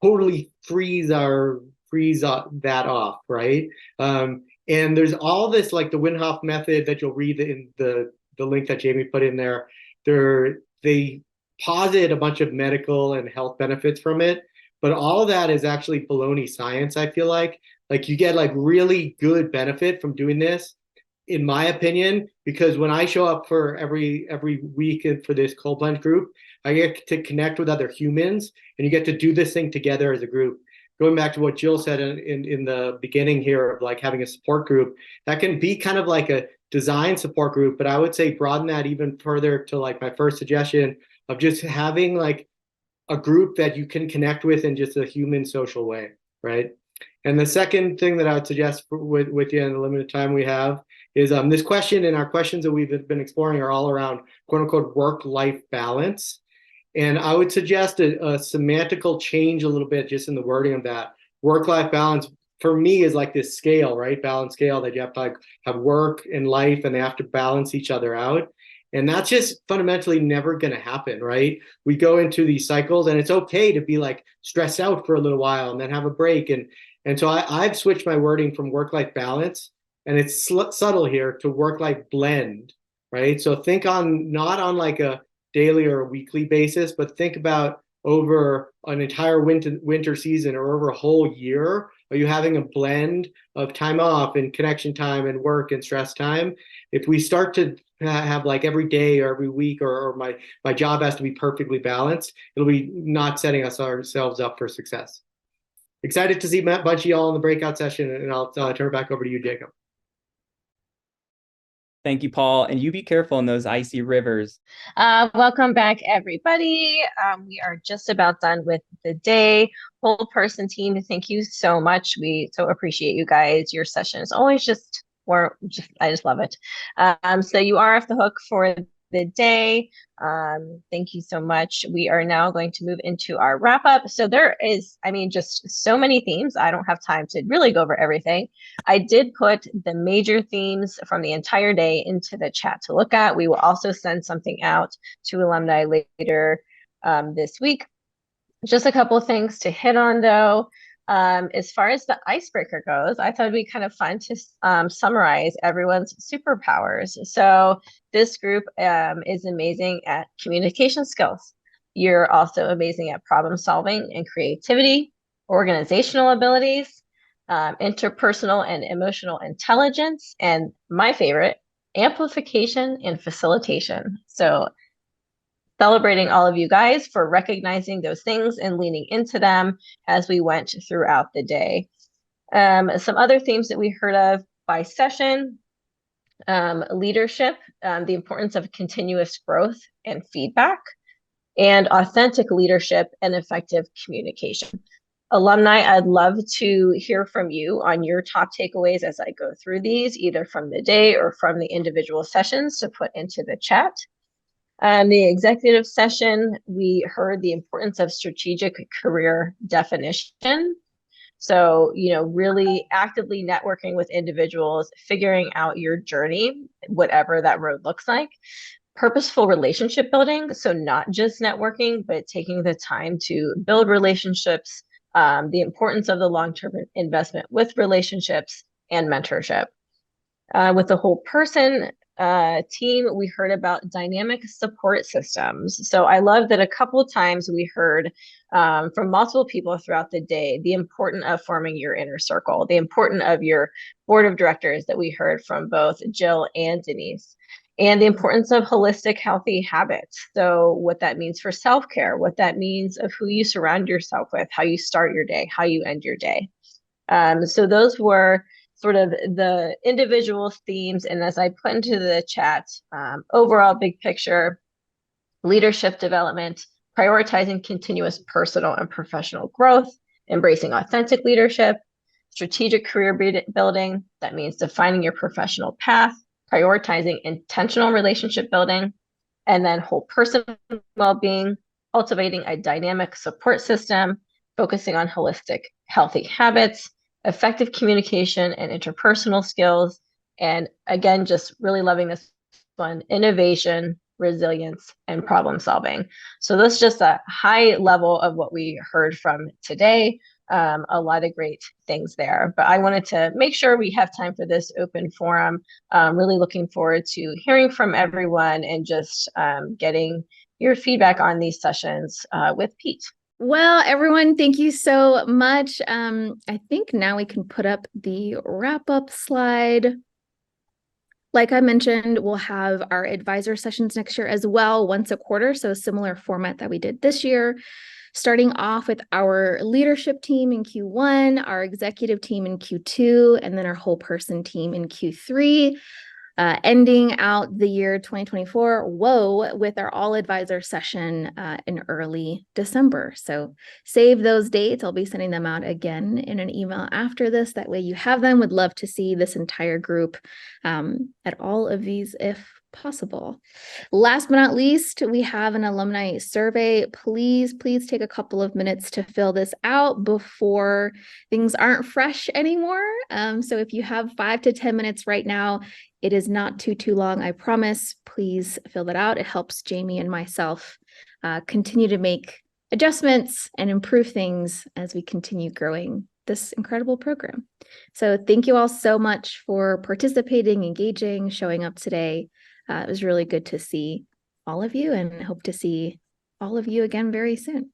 totally freeze that off, right? And there's all this, like the Wim Hof method that you'll read in the link that Jamie put in there. They posit a bunch of medical and health benefits from it, but all that is actually baloney science, I feel like. Like you get like really good benefit from doing this, in my opinion, because when I show up for every week for this cold plunge group, I get to connect with other humans, and you get to do this thing together as a group. Going back to what Jill said in the beginning here of like having a support group, that can be kind of like a design support group, but I would say broaden that even further to like my first suggestion of just having like a group that you can connect with in just a human social way, right? And the second thing that I would suggest with you in the limited time we have is this question, and our questions that we've been exploring are all around quote unquote work-life balance. And I would suggest a semantical change a little bit just in the wording of that. Work-life balance for me is like this scale, right? Balance scale that you have to like have work and life, and they have to balance each other out. And that's just fundamentally never going to happen, right? We go into these cycles, and it's okay to be like stressed out for a little while and then have a break. And so I've switched my wording from work-life balance, and it's subtle here, to work-life blend, right? So think on not on like a daily or a weekly basis, but think about over an entire winter season or over a whole year. Are you having a blend of time off and connection time and work and stress time? If we start to have like every day or every week or my job has to be perfectly balanced, it'll be not setting ourselves up for success. Excited to see a bunch of y'all in the breakout session, and I'll turn it back over to you, Jacob. Thank you, Paul. And you be careful in those icy rivers. Welcome back, everybody. We are just about done with the day. Whole person team, thank you so much. We so appreciate you guys. Your session is always I just love it. So you are off the hook for the day. Thank you so much. We are now going to move into our wrap up. So there is, I mean, just so many themes. I don't have time to really go over everything. I did put the major themes from the entire day into the chat to look at. We will also send something out to alumni later this week. Just a couple of things to hit on though. As far as the icebreaker goes, I thought it'd be kind of fun to summarize everyone's superpowers. So this group is amazing at communication skills. You're also amazing at problem solving and creativity, organizational abilities, interpersonal and emotional intelligence, and my favorite, amplification and facilitation. So celebrating all of you guys for recognizing those things and leaning into them as we went throughout the day. Some other themes that we heard of by session, leadership, the importance of continuous growth and feedback, and authentic leadership and effective communication. Alumni, I'd love to hear from you on your top takeaways as I go through these, either from the day or from the individual sessions to put into the chat. The executive session, we heard the importance of strategic career definition. So, really actively networking with individuals, figuring out your journey, whatever that road looks like. Purposeful relationship building. So not just networking, but taking the time to build relationships, the importance of the long-term investment with relationships and mentorship. With the whole person team, we heard about dynamic support systems. So I love that a couple of times we heard from multiple people throughout the day the importance of forming your inner circle, the importance of your board of directors that we heard from both Jill and Denise, and the importance of holistic, healthy habits. So what that means for self-care, what that means of who you surround yourself with, how you start your day, how you end your day. So those were sort of the individual themes. And as I put into the chat, overall big picture, leadership development, prioritizing continuous personal and professional growth, embracing authentic leadership, strategic career building. That means defining your professional path, prioritizing intentional relationship building, and then whole person well-being, cultivating a dynamic support system, focusing on holistic, healthy habits, effective communication and interpersonal skills. And again, just really loving this one, innovation, resilience, and problem solving. So that's just a high level of what we heard from today. A lot of great things there, but I wanted to make sure we have time for this open forum. Really looking forward to hearing from everyone and just getting your feedback on these sessions with Pete. Well, everyone, thank you so much. I think now we can put up the wrap-up slide. Like I mentioned, we'll have our advisor sessions next year as well, once a quarter, so a similar format that we did this year. Starting off with our leadership team in Q1, our executive team in Q2, and then our whole person team in Q3. Ending out the year 2024, with our all advisor session in early December. So save those dates. I'll be sending them out again in an email after this. That way you have them. Would love to see this entire group at all of these if possible. Last but not least, we have an alumni survey. Please take a couple of minutes to fill this out before things aren't fresh anymore. So if you have 5 to 10 minutes right now, it is not too long, I promise. Please fill that out. It helps Jamie and myself continue to make adjustments and improve things as we continue growing this incredible program. So thank you all so much for participating, engaging, showing up today. It was really good to see all of you and hope to see all of you again very soon.